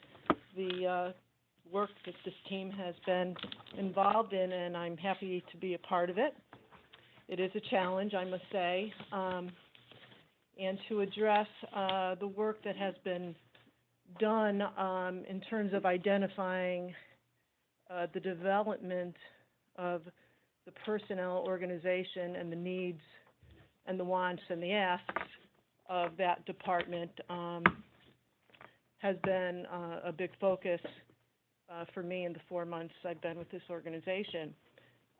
Speaker 13: the work that this team has been involved in, and I'm happy to be a part of it. It is a challenge, I must say, and to address the work that has been done in terms of identifying the development of the personnel organization and the needs and the wants and the asks of that department has been a big focus for me in the 4 months I've been with this organization.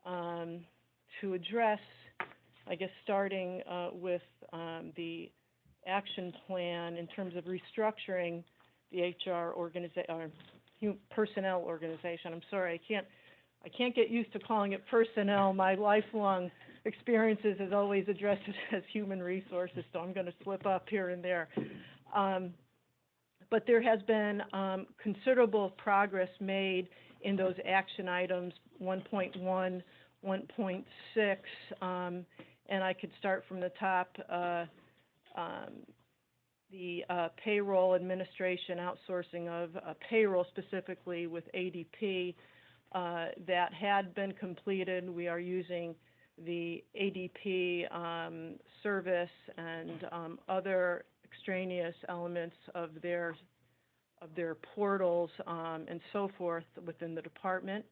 Speaker 13: To address, I guess, starting with the action plan in terms of restructuring the HR personnel organization. I'm sorry, I can't get used to calling it personnel. My lifelong experiences has always addressed it as human resources, so I'm going to slip up here and there. But there has been considerable progress made in those action items, 1.1, 1.6, and I could start from the top. The payroll administration outsourcing of payroll specifically with ADP that had been completed. We are using the ADP service and other extraneous elements of their portals and so forth within the department.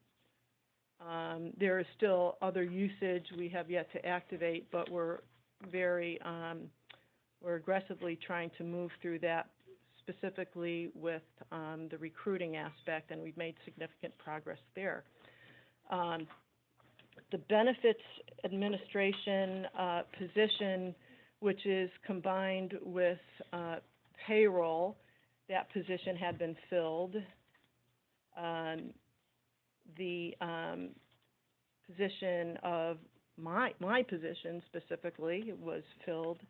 Speaker 13: There is still other usage we have yet to activate, but we're aggressively trying to move through that, specifically with the recruiting aspect, and we've made significant progress there. The benefits administration position, which is combined with payroll, that position had been filled. The position of my position specifically was filled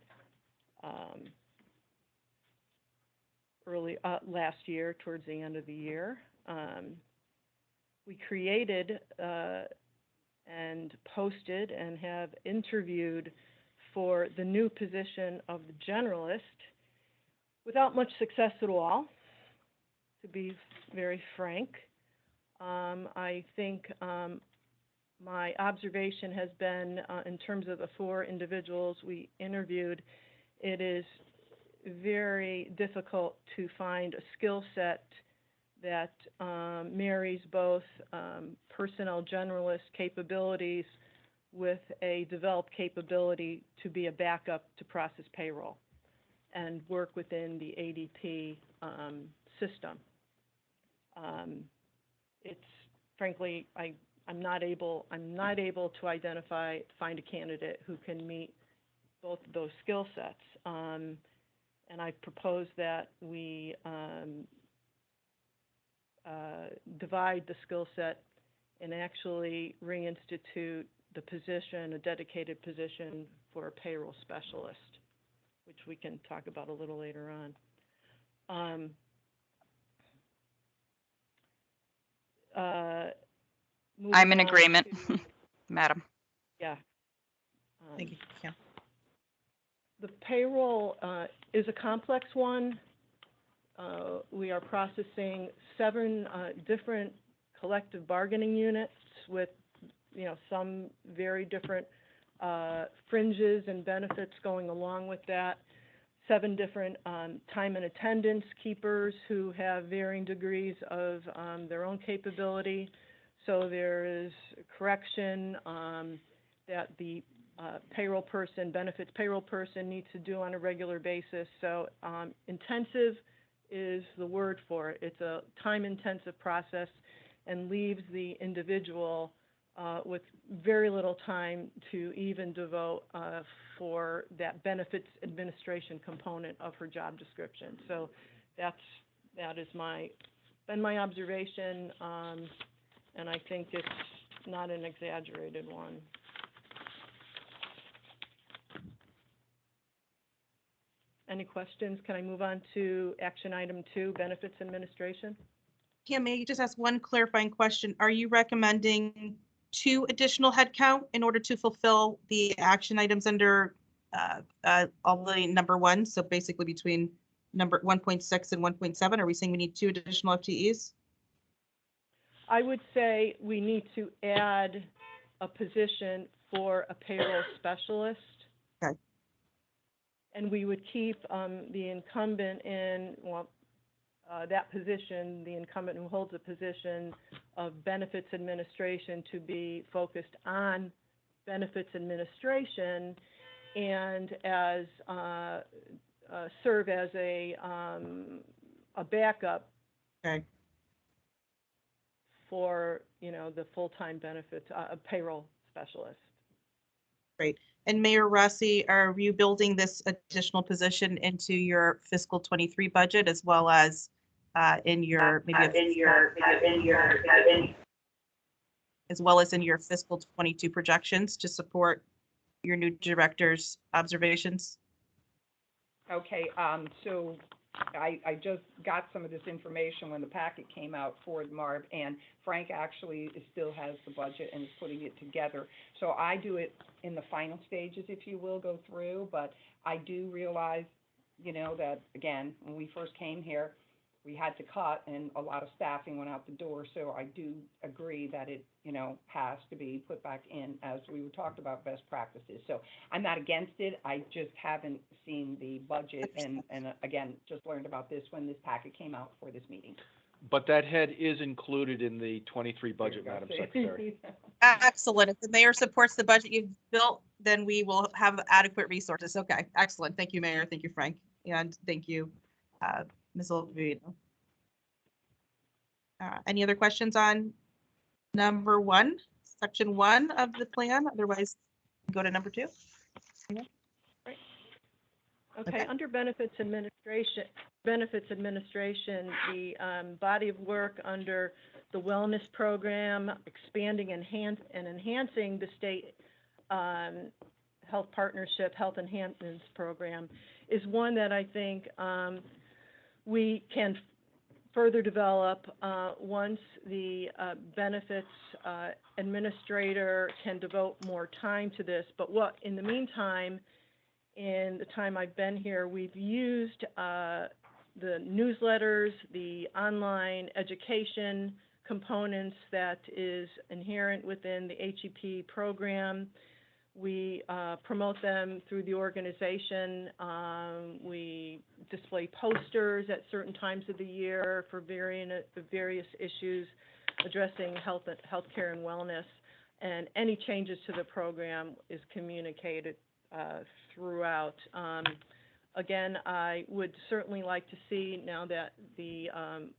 Speaker 13: early last year, towards the end of the year. We created and posted and have interviewed for the new position of the generalist without much success at all, to be very frank. I think my observation has been, in terms of the 4 individuals we interviewed, it is very difficult to find a skill set that marries both personnel generalist capabilities with a developed capability to be a backup to process payroll and work within the ADP system. It's frankly, I'm not able to find a candidate who can meet both of those skill sets. And I propose that we divide the skill set and actually reinstitute the position, a dedicated position for a payroll specialist, which we can talk about a little later on.
Speaker 8: I'm in
Speaker 13: Moving on
Speaker 8: agreement,
Speaker 13: to-
Speaker 8: Madam.
Speaker 13: Yeah.
Speaker 2: Thank you, Kim.
Speaker 13: The payroll is a complex one. We are processing 7 different collective bargaining units with, some very different fringes and benefits going along with that. 7 different time and attendance keepers who have varying degrees of their own capability. So there is correction that the benefits payroll person needs to do on a regular basis. So intensive is the word for it. It's a time-intensive process and leaves the individual with very little time to even devote for that benefits administration component of her job description. So that is been my observation, and I think it's not an exaggerated one. Any questions? Can I move on to action item 2, benefits administration?
Speaker 2: Kim, may I just ask one clarifying question? Are you recommending 2 additional headcount in order to fulfill the action items under all the number 1? So basically between number 1.6 and 1.7, are we saying we need 2 additional FTEs?
Speaker 13: I would say we need to add a position for a payroll specialist.
Speaker 2: Okay.
Speaker 13: And we would keep the incumbent in, that position, the incumbent who holds a position of benefits administration to be focused on benefits administration and as serve as a backup.
Speaker 2: Okay.
Speaker 13: For, the full-time benefits, payroll specialist.
Speaker 2: Great. And Mayor Rossi, are you building this additional position into your fiscal 23 budget as well as in your as well as in your fiscal 22 projections to support your new director's observations?
Speaker 6: Okay, so I just got some of this information when the packet came out for the MARB, and Frank actually still has the budget and is putting it together. So I do it in the final stages, if you will, go through, but I do realize, that, again, when we first came here, we had to cut and a lot of staffing went out the door. So I do agree that it, has to be put back in as we talked about best practices. So I'm not against it. I just haven't seen the budget and again, just learned about this when this packet came out for this meeting.
Speaker 12: But that head is included in the 23 budget, Madam Secretary.
Speaker 2: Excellent. If the mayor supports the budget you've built, then we will have adequate resources. Okay, excellent. Thank you, Mayor. Thank you, Frank. And thank you, Ms. Olivino. Any other questions on number 1, section 1 of the plan? Otherwise, go to number 2.
Speaker 13: Okay, under benefits administration, the body of work under the wellness program, expanding and enhancing the state health partnership, health enhancements program, is one that I think we can further develop once the benefits administrator can devote more time to this. But in the meantime, in the time I've been here, we've used the newsletters, the online education components that is inherent within the HEP program. We promote them through the organization. We display posters at certain times of the year for various issues addressing healthcare and wellness. And any changes to the program is communicated throughout. Again, I would certainly like to see, now that the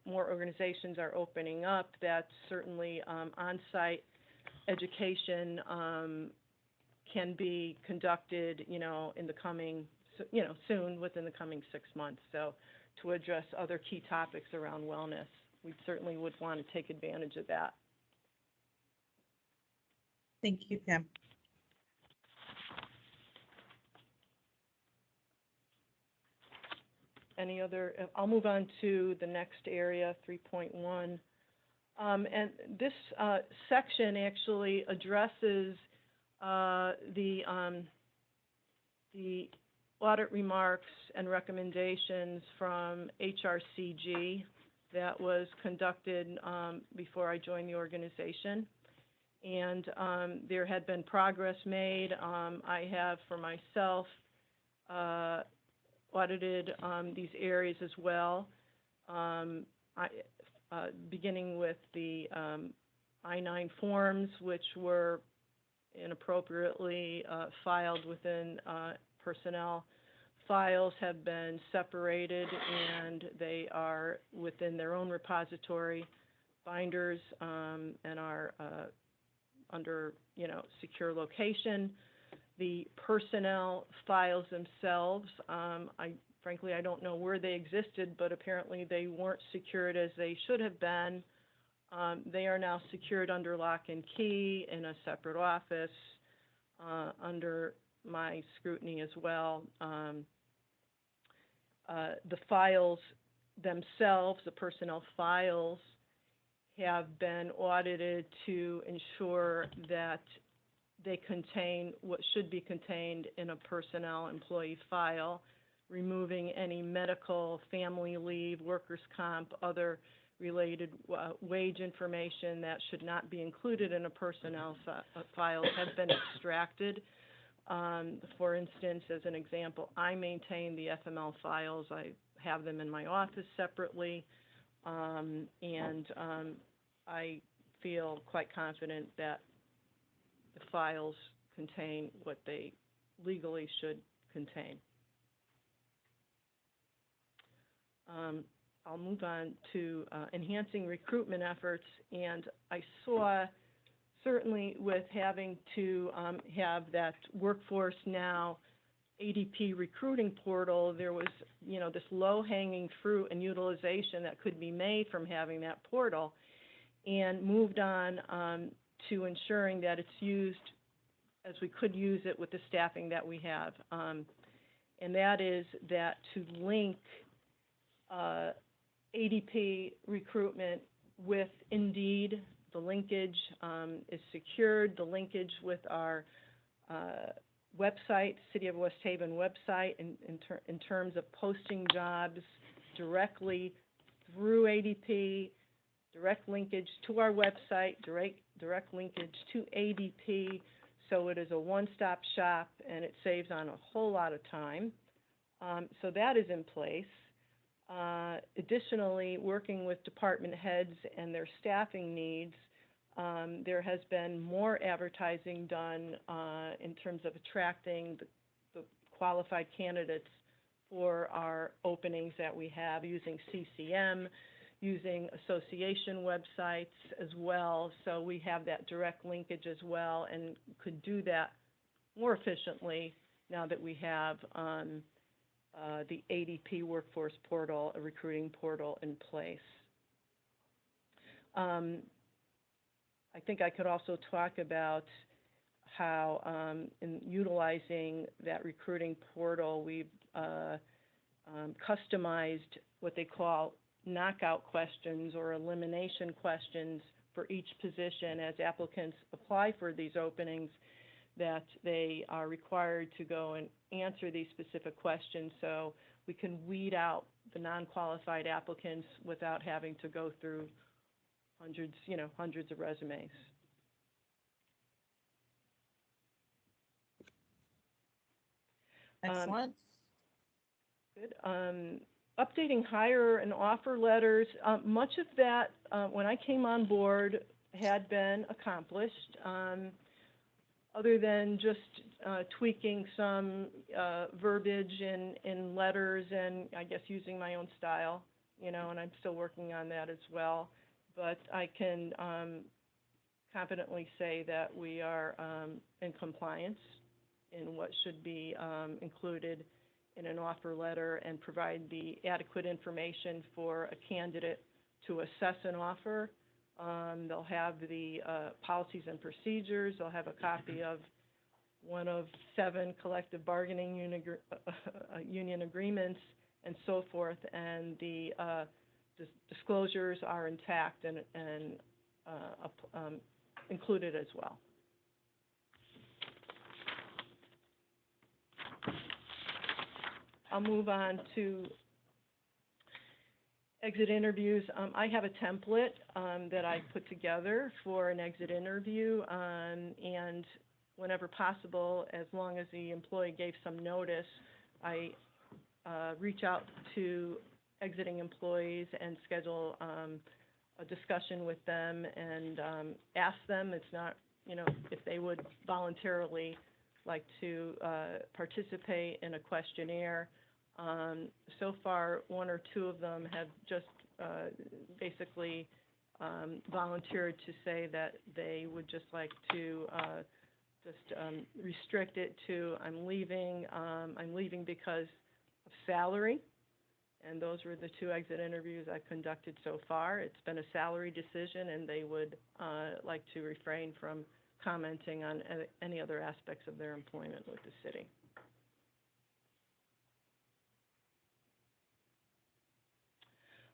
Speaker 13: more organizations are opening up, that certainly on-site education can be conducted, in the coming, soon, within the coming 6 months. So to address other key topics around wellness, we certainly would want to take advantage of that.
Speaker 2: Thank you, Kim.
Speaker 13: Any other, I'll move on to the next area, 3.1. And this section actually addresses the audit remarks and recommendations from HRCG that was conducted before I joined the organization. And there had been progress made. I have, for myself, audited these areas as well, beginning with the I-9 forms, which were inappropriately filed within personnel files, have been separated, and they are within their own repository binders and are under, secure location. The personnel files themselves, frankly, I don't know where they existed, but apparently they weren't secured as they should have been. They are now secured under lock and key in a separate office under my scrutiny as well. The files themselves, the personnel files, have been audited to ensure that they contain what should be contained in a personnel employee file, removing any medical, family leave, workers' comp, other related wage information that should not be included in a personnel file have been extracted. For instance, as an example, I maintain the FML files. I have them in my office separately, and I feel quite confident that the files contain what they legally should contain. I'll move on to enhancing recruitment efforts, and I saw, certainly with having to have that Workforce Now ADP recruiting portal, there was, this low-hanging fruit and utilization that could be made from having that portal, and moved on to ensuring that it's used as we could use it with the staffing that we have. And that is that to link ADP recruitment with Indeed, the linkage is secured. The linkage with our website, City of West Haven website, in terms of posting jobs directly through ADP, direct linkage to our website, direct linkage to ADP. So it is a one-stop shop, and it saves on a whole lot of time. So that is in place. Additionally, working with department heads and their staffing needs, there has been more advertising done in terms of attracting the qualified candidates for our openings that we have, using CCM, using association websites as well. So we have that direct linkage as well, and could do that more efficiently now that we have the ADP workforce portal, a recruiting portal in place. I think I could also talk about how in utilizing that recruiting portal, we've customized what they call knockout questions or elimination questions for each position as applicants apply for these openings, that they are required to go and answer these specific questions so we can weed out the non-qualified applicants without having to go through hundreds of resumes.
Speaker 2: Excellent.
Speaker 13: Good. Updating hire and offer letters. Much of that, when I came on board, had been accomplished, other than just tweaking some verbiage in letters and I guess using my own style, and I'm still working on that as well. But I can confidently say that we are in compliance in what should be included in an offer letter and provide the adequate information for a candidate to assess an offer. They'll have the policies and procedures. They'll have a copy of one of 7 collective bargaining union agreements and so forth, and the disclosures are intact and included as well. I'll move on to exit interviews. I have a template that I put together for an exit interview, and whenever possible, as long as the employee gave some notice, I reach out to exiting employees and schedule a discussion with them and ask them, it's not, if they would voluntarily like to participate in a questionnaire. So far, 1 or 2 of them have just basically volunteered to say that they would just like to restrict it to I'm leaving because of salary. And those were the 2 exit interviews I've conducted so far. It's been a salary decision, and they would like to refrain from commenting on any other aspects of their employment with the city.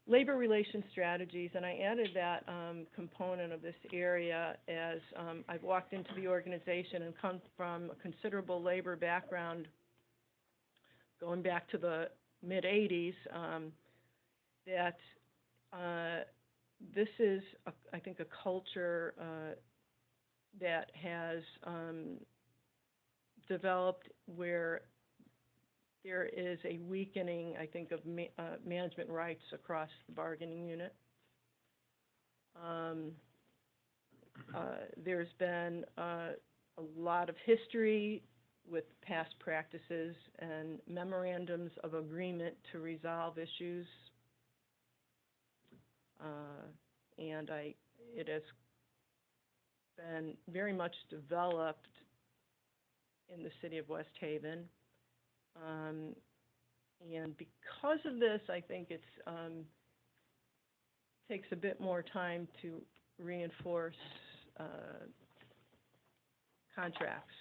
Speaker 13: Labor relations strategies, and I added that component of this area as I've walked into the organization and come from a considerable labor background going back to the mid-'80s, that this is, I think, a culture that has developed where there is a weakening, I think, of management rights across the bargaining unit. There's been a lot of history with past practices and memorandums of agreement to resolve issues. And it has been very much developed in the city of West Haven. And because of this, I think it's takes a bit more time to reinforce contracts,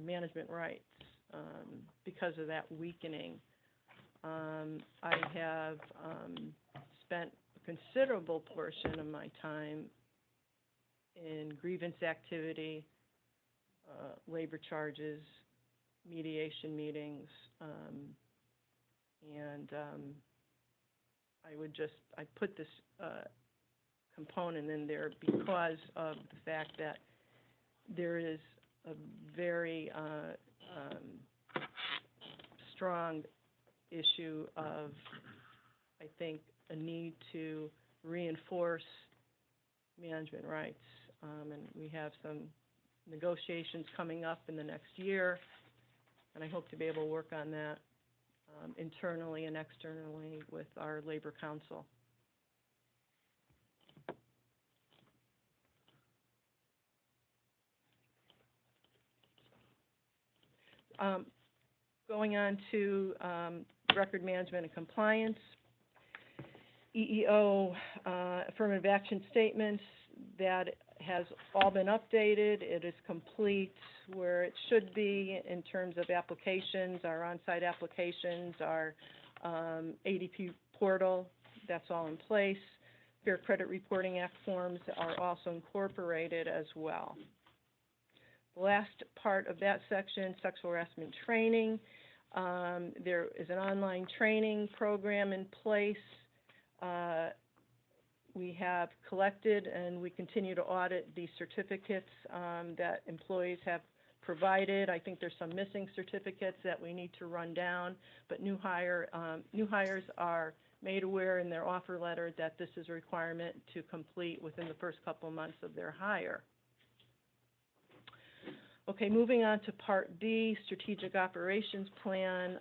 Speaker 13: management rights, because of that weakening. I have spent a considerable portion of my time in grievance activity, labor charges, mediation meetings, and I put this component in there because of the fact that there is a very strong issue of, I think, a need to reinforce management rights. And we have some negotiations coming up in the next year, and I hope to be able to work on that internally and externally with our Labor Council. Going on to record management and compliance. EEO, affirmative action statements, that has all been updated. It is complete where it should be in terms of applications, our on-site applications, our ADP portal, that's all in place. Fair Credit Reporting Act forms are also incorporated as well. The last part of that section, sexual harassment training. There is an online training program in place. We have collected and we continue to audit the certificates that employees have provided. I think there's some missing certificates that we need to run down, but new hires are made aware in their offer letter that this is a requirement to complete within the first couple of months of their hire. Okay, moving on to Part B, Strategic Operations Plan.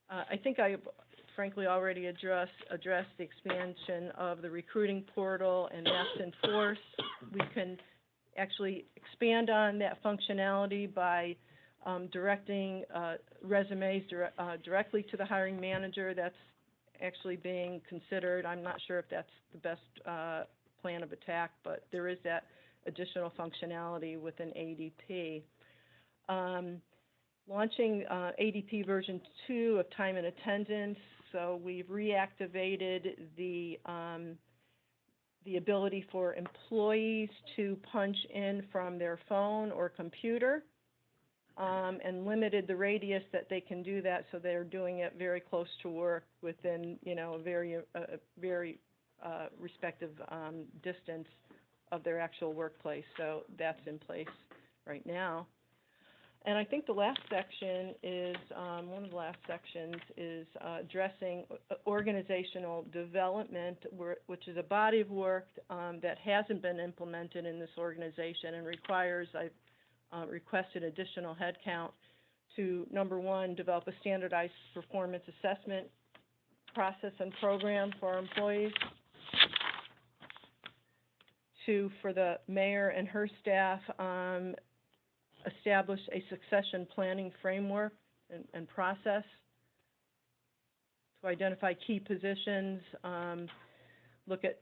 Speaker 13: I think I frankly already addressed the expansion of the recruiting portal and Maps in Force. We can actually expand on that functionality by directing resumes directly to the hiring manager. That's actually being considered. I'm not sure if that's the best plan of attack, but there is that additional functionality within ADP. Launching ADP version 2 of time and attendance. So we've reactivated the ability for employees to punch in from their phone or computer, and limited the radius that they can do that, so they're doing it very close to work within, a very respective distance of their actual workplace. So that's in place right now. And I think the last section is, one of the last sections is addressing organizational development, which is a body of work that hasn't been implemented in this organization and requires, I've requested additional headcount to, number one, develop a standardized performance assessment process and program for our employees. Two, for the mayor and her staff, establish a succession planning framework and process to identify key positions, look at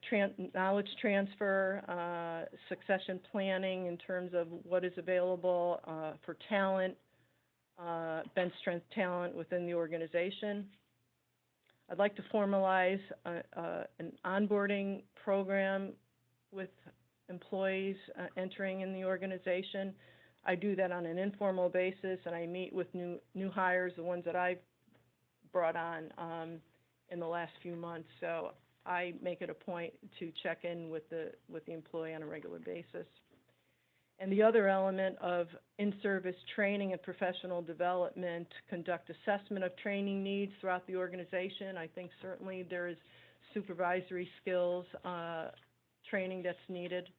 Speaker 13: knowledge transfer, succession planning in terms of what is available for talent, bench strength talent within the organization. I'd like to formalize an onboarding program with employees entering in the organization. I do that on an informal basis, and I meet with new hires, the ones that I've brought on in the last few months. So I make it a point to check in with the employee on a regular basis. And the other element of in-service training and professional development, conduct assessment of training needs throughout the organization. I think certainly there is supervisory skills training that's needed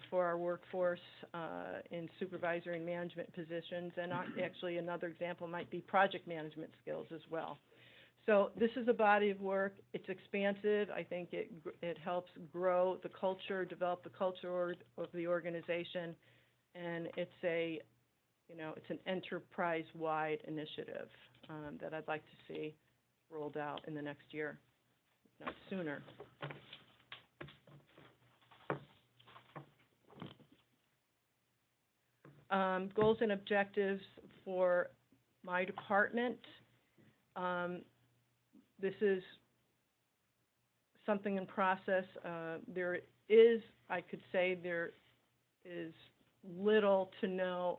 Speaker 13: for our workforce in supervisory and management positions. And actually another example might be project management skills as well. So this is a body of work. It's expansive. I think it helps grow the culture, develop the culture of the organization, and it's it's an enterprise-wide initiative that I'd like to see rolled out in the next year, if not sooner. Goals and objectives for my department. This is something in process. There is little to no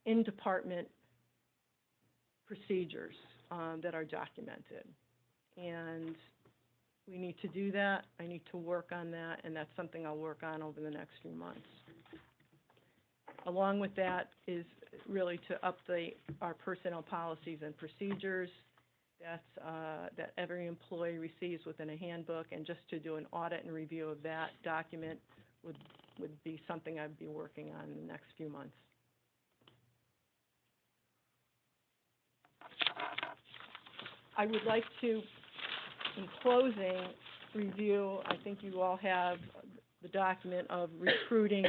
Speaker 13: in-department procedures that are documented. And we need to do that. I need to work on that, and that's something I'll work on over the next few months. Along with that is really to update our personnel policies and procedures that every employee receives within a handbook, and just to do an audit and review of that document would be something I'd be working on in the next few months. I would like to, in closing, review, I think you all have the document of recruiting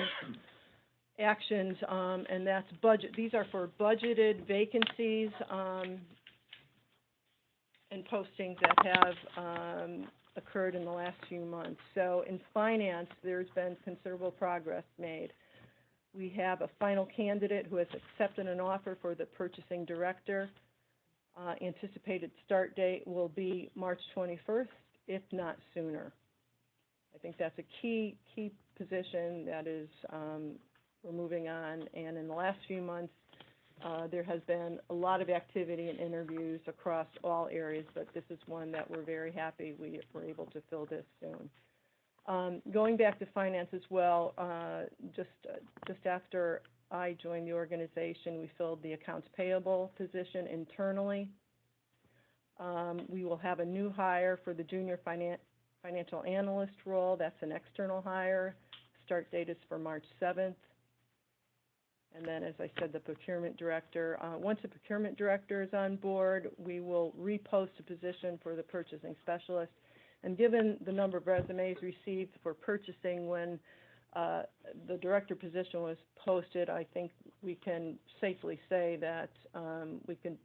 Speaker 13: actions, and that's budget. These are for budgeted vacancies, and postings that have occurred in the last few months. So in finance, there's been considerable progress made. We have a final candidate who has accepted an offer for the purchasing director. Anticipated start date will be March 21st, if not sooner. I think that's a key position that is, we're moving on. And in the last few months, there has been a lot of activity and interviews across all areas, but this is one that we're very happy we were able to fill this soon. Going back to finance as well, just after I joined the organization, we filled the accounts payable position internally. We will have a new hire for the junior financial analyst role. That's an external hire. Start date is for March 7th. And then, as I said, the procurement director. Once the procurement director is on board, we will repost a position for the purchasing specialist. And given the number of resumes received for purchasing when the director position was posted, I think we can safely say that we can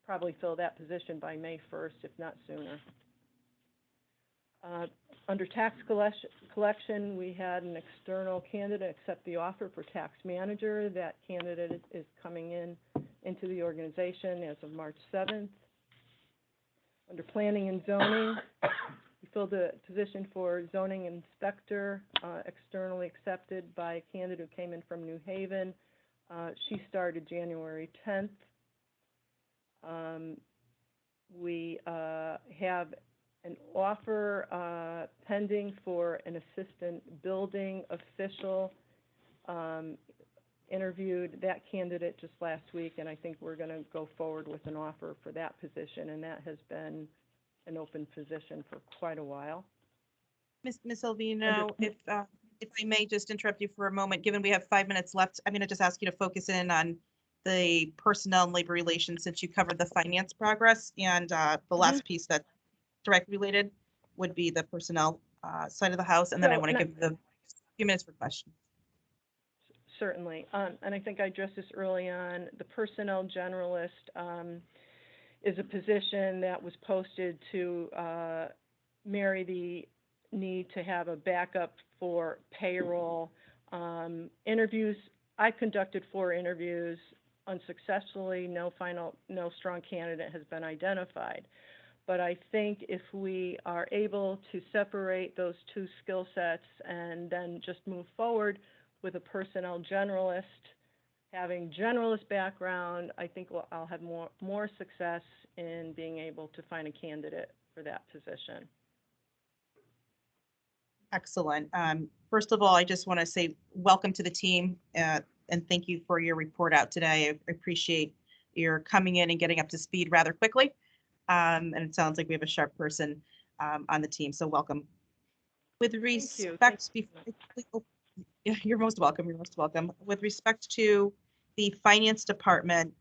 Speaker 13: probably fill that position by May 1st, if not sooner. Under tax collection, we had an external candidate accept the offer for tax manager. That candidate is coming into the organization as of March 7th. Under planning and zoning, we filled a position for zoning inspector, externally accepted by a candidate who came in from New Haven. She started January 10th. We have an offer pending for an assistant building official. Interviewed that candidate just last week, and I think we're going to go forward with an offer for that position, and that has been an open position for quite a while.
Speaker 2: Ms. Alvino, if I may just interrupt you for a moment, given we have 5 minutes left, I'm going to just ask you to focus in on the personnel and labor relations, since you covered the finance progress, and the last piece that's direct related would be the personnel side of the house, and then I want to give the few minutes for questions.
Speaker 13: Certainly, and I think I addressed this early on. The personnel generalist is a position that was posted to marry the need to have a backup for payroll. Interviews, I conducted 4 interviews unsuccessfully. No strong candidate has been identified. But I think if we are able to separate those 2 skill sets and then just move forward with a personnel generalist, having generalist background, I think I'll have more success in being able to find a candidate for that position.
Speaker 2: Excellent. First of all, I just want to say welcome to the team and thank you for your report out today. I appreciate your coming in and getting up to speed rather quickly. And it sounds like we have a sharp person on the team, so welcome. With respect, you're most welcome. You're most welcome. With respect to the finance department,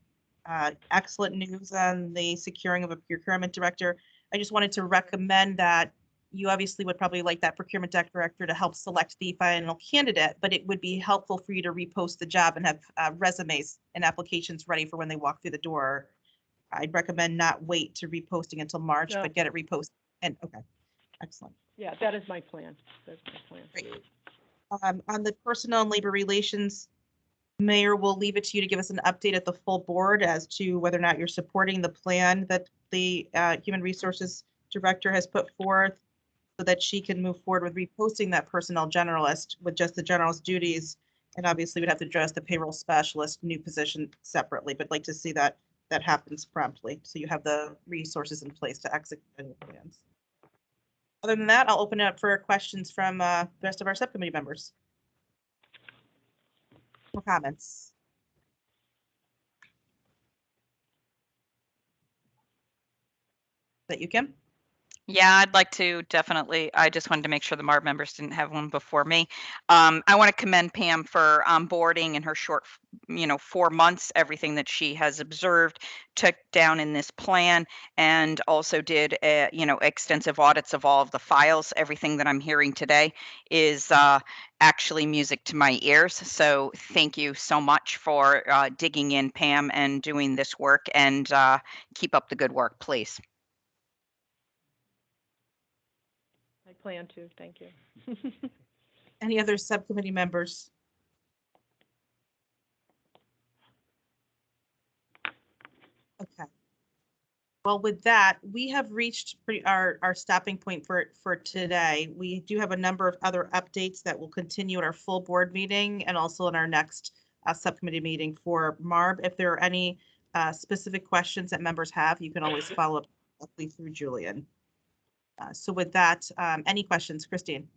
Speaker 2: excellent news on the securing of a procurement director. I just wanted to recommend that you obviously would probably like that procurement director to help select the final candidate, but it would be helpful for you to repost the job and have resumes and applications ready for when they walk through the door. I'd recommend not wait to reposting until March, but get it reposted. And okay, excellent.
Speaker 13: Yeah, that is my plan. That's my plan.
Speaker 2: Great. On the personnel and labor relations, Mayor, we'll leave it to you to give us an update at the full board as to whether or not you're supporting the plan that the Human Resources Director has put forth so that she can move forward with reposting that personnel generalist with just the generalist duties. And obviously we'd have to address the payroll specialist new position separately, but like to see that happens promptly. So you have the resources in place to execute your plans. Other than that, I'll open it up for questions from the rest of our subcommittee members. Or comments. Is that you, Kim?
Speaker 8: Yeah, I'd like to definitely. I just wanted to make sure the MARB members didn't have one before me. I want to commend Pam for onboarding in her short, 4 months, everything that she has observed, took down in this plan, and also did, extensive audits of all of the files. Everything that I'm hearing today is actually music to my ears. So thank you so much for digging in, Pam, and doing this work, and keep up the good work, please.
Speaker 13: I plan to, thank you.
Speaker 2: Any other subcommittee members? Okay. Well, with that, we have reached our stopping point for today. We do have a number of other updates that will continue at our full board meeting and also in our next subcommittee meeting for MARB. If there are any specific questions that members have, you can always follow up directly through Julian. So with that, any questions, Christine?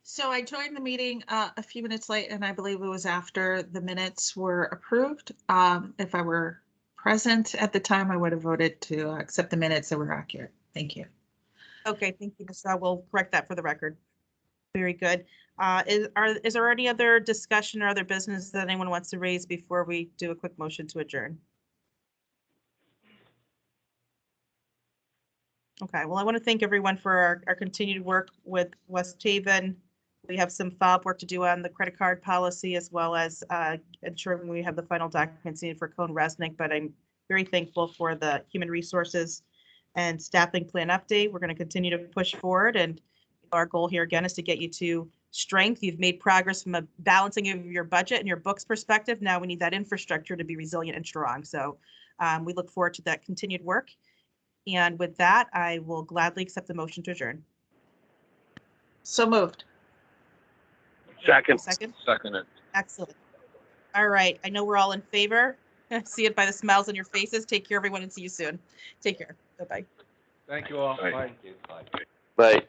Speaker 5: So I joined the meeting a few minutes late, and I believe it was after the minutes were approved. If I were present at the time, I would have voted to accept the minutes that were accurate. Thank you.
Speaker 2: Okay, thank you, Ms. We'll correct that for the record. Very good. Is there any other discussion or other business that anyone wants to raise before we do a quick motion to adjourn? Okay, well, I want to thank everyone for our continued work with West Haven. We have some follow-up work to do on the credit card policy, as well as ensuring we have the final documents needed for Cone Resnick, but I'm very thankful for the human resources and staffing plan update. We're going to continue to push forward, and our goal here again is to get you to strength. You've made progress from a balancing of your budget and your books perspective. Now we need that infrastructure to be resilient and strong. So we look forward to that continued work. And with that, I will gladly accept the motion to adjourn.
Speaker 5: So moved.
Speaker 10: Second.
Speaker 2: Second. Excellent. All right. I know we're all in favor. See it by the smiles on your faces. Take care, everyone, and see you soon. Take care. Bye-bye.
Speaker 12: Thank you all.
Speaker 10: Bye.
Speaker 12: Bye.
Speaker 3: But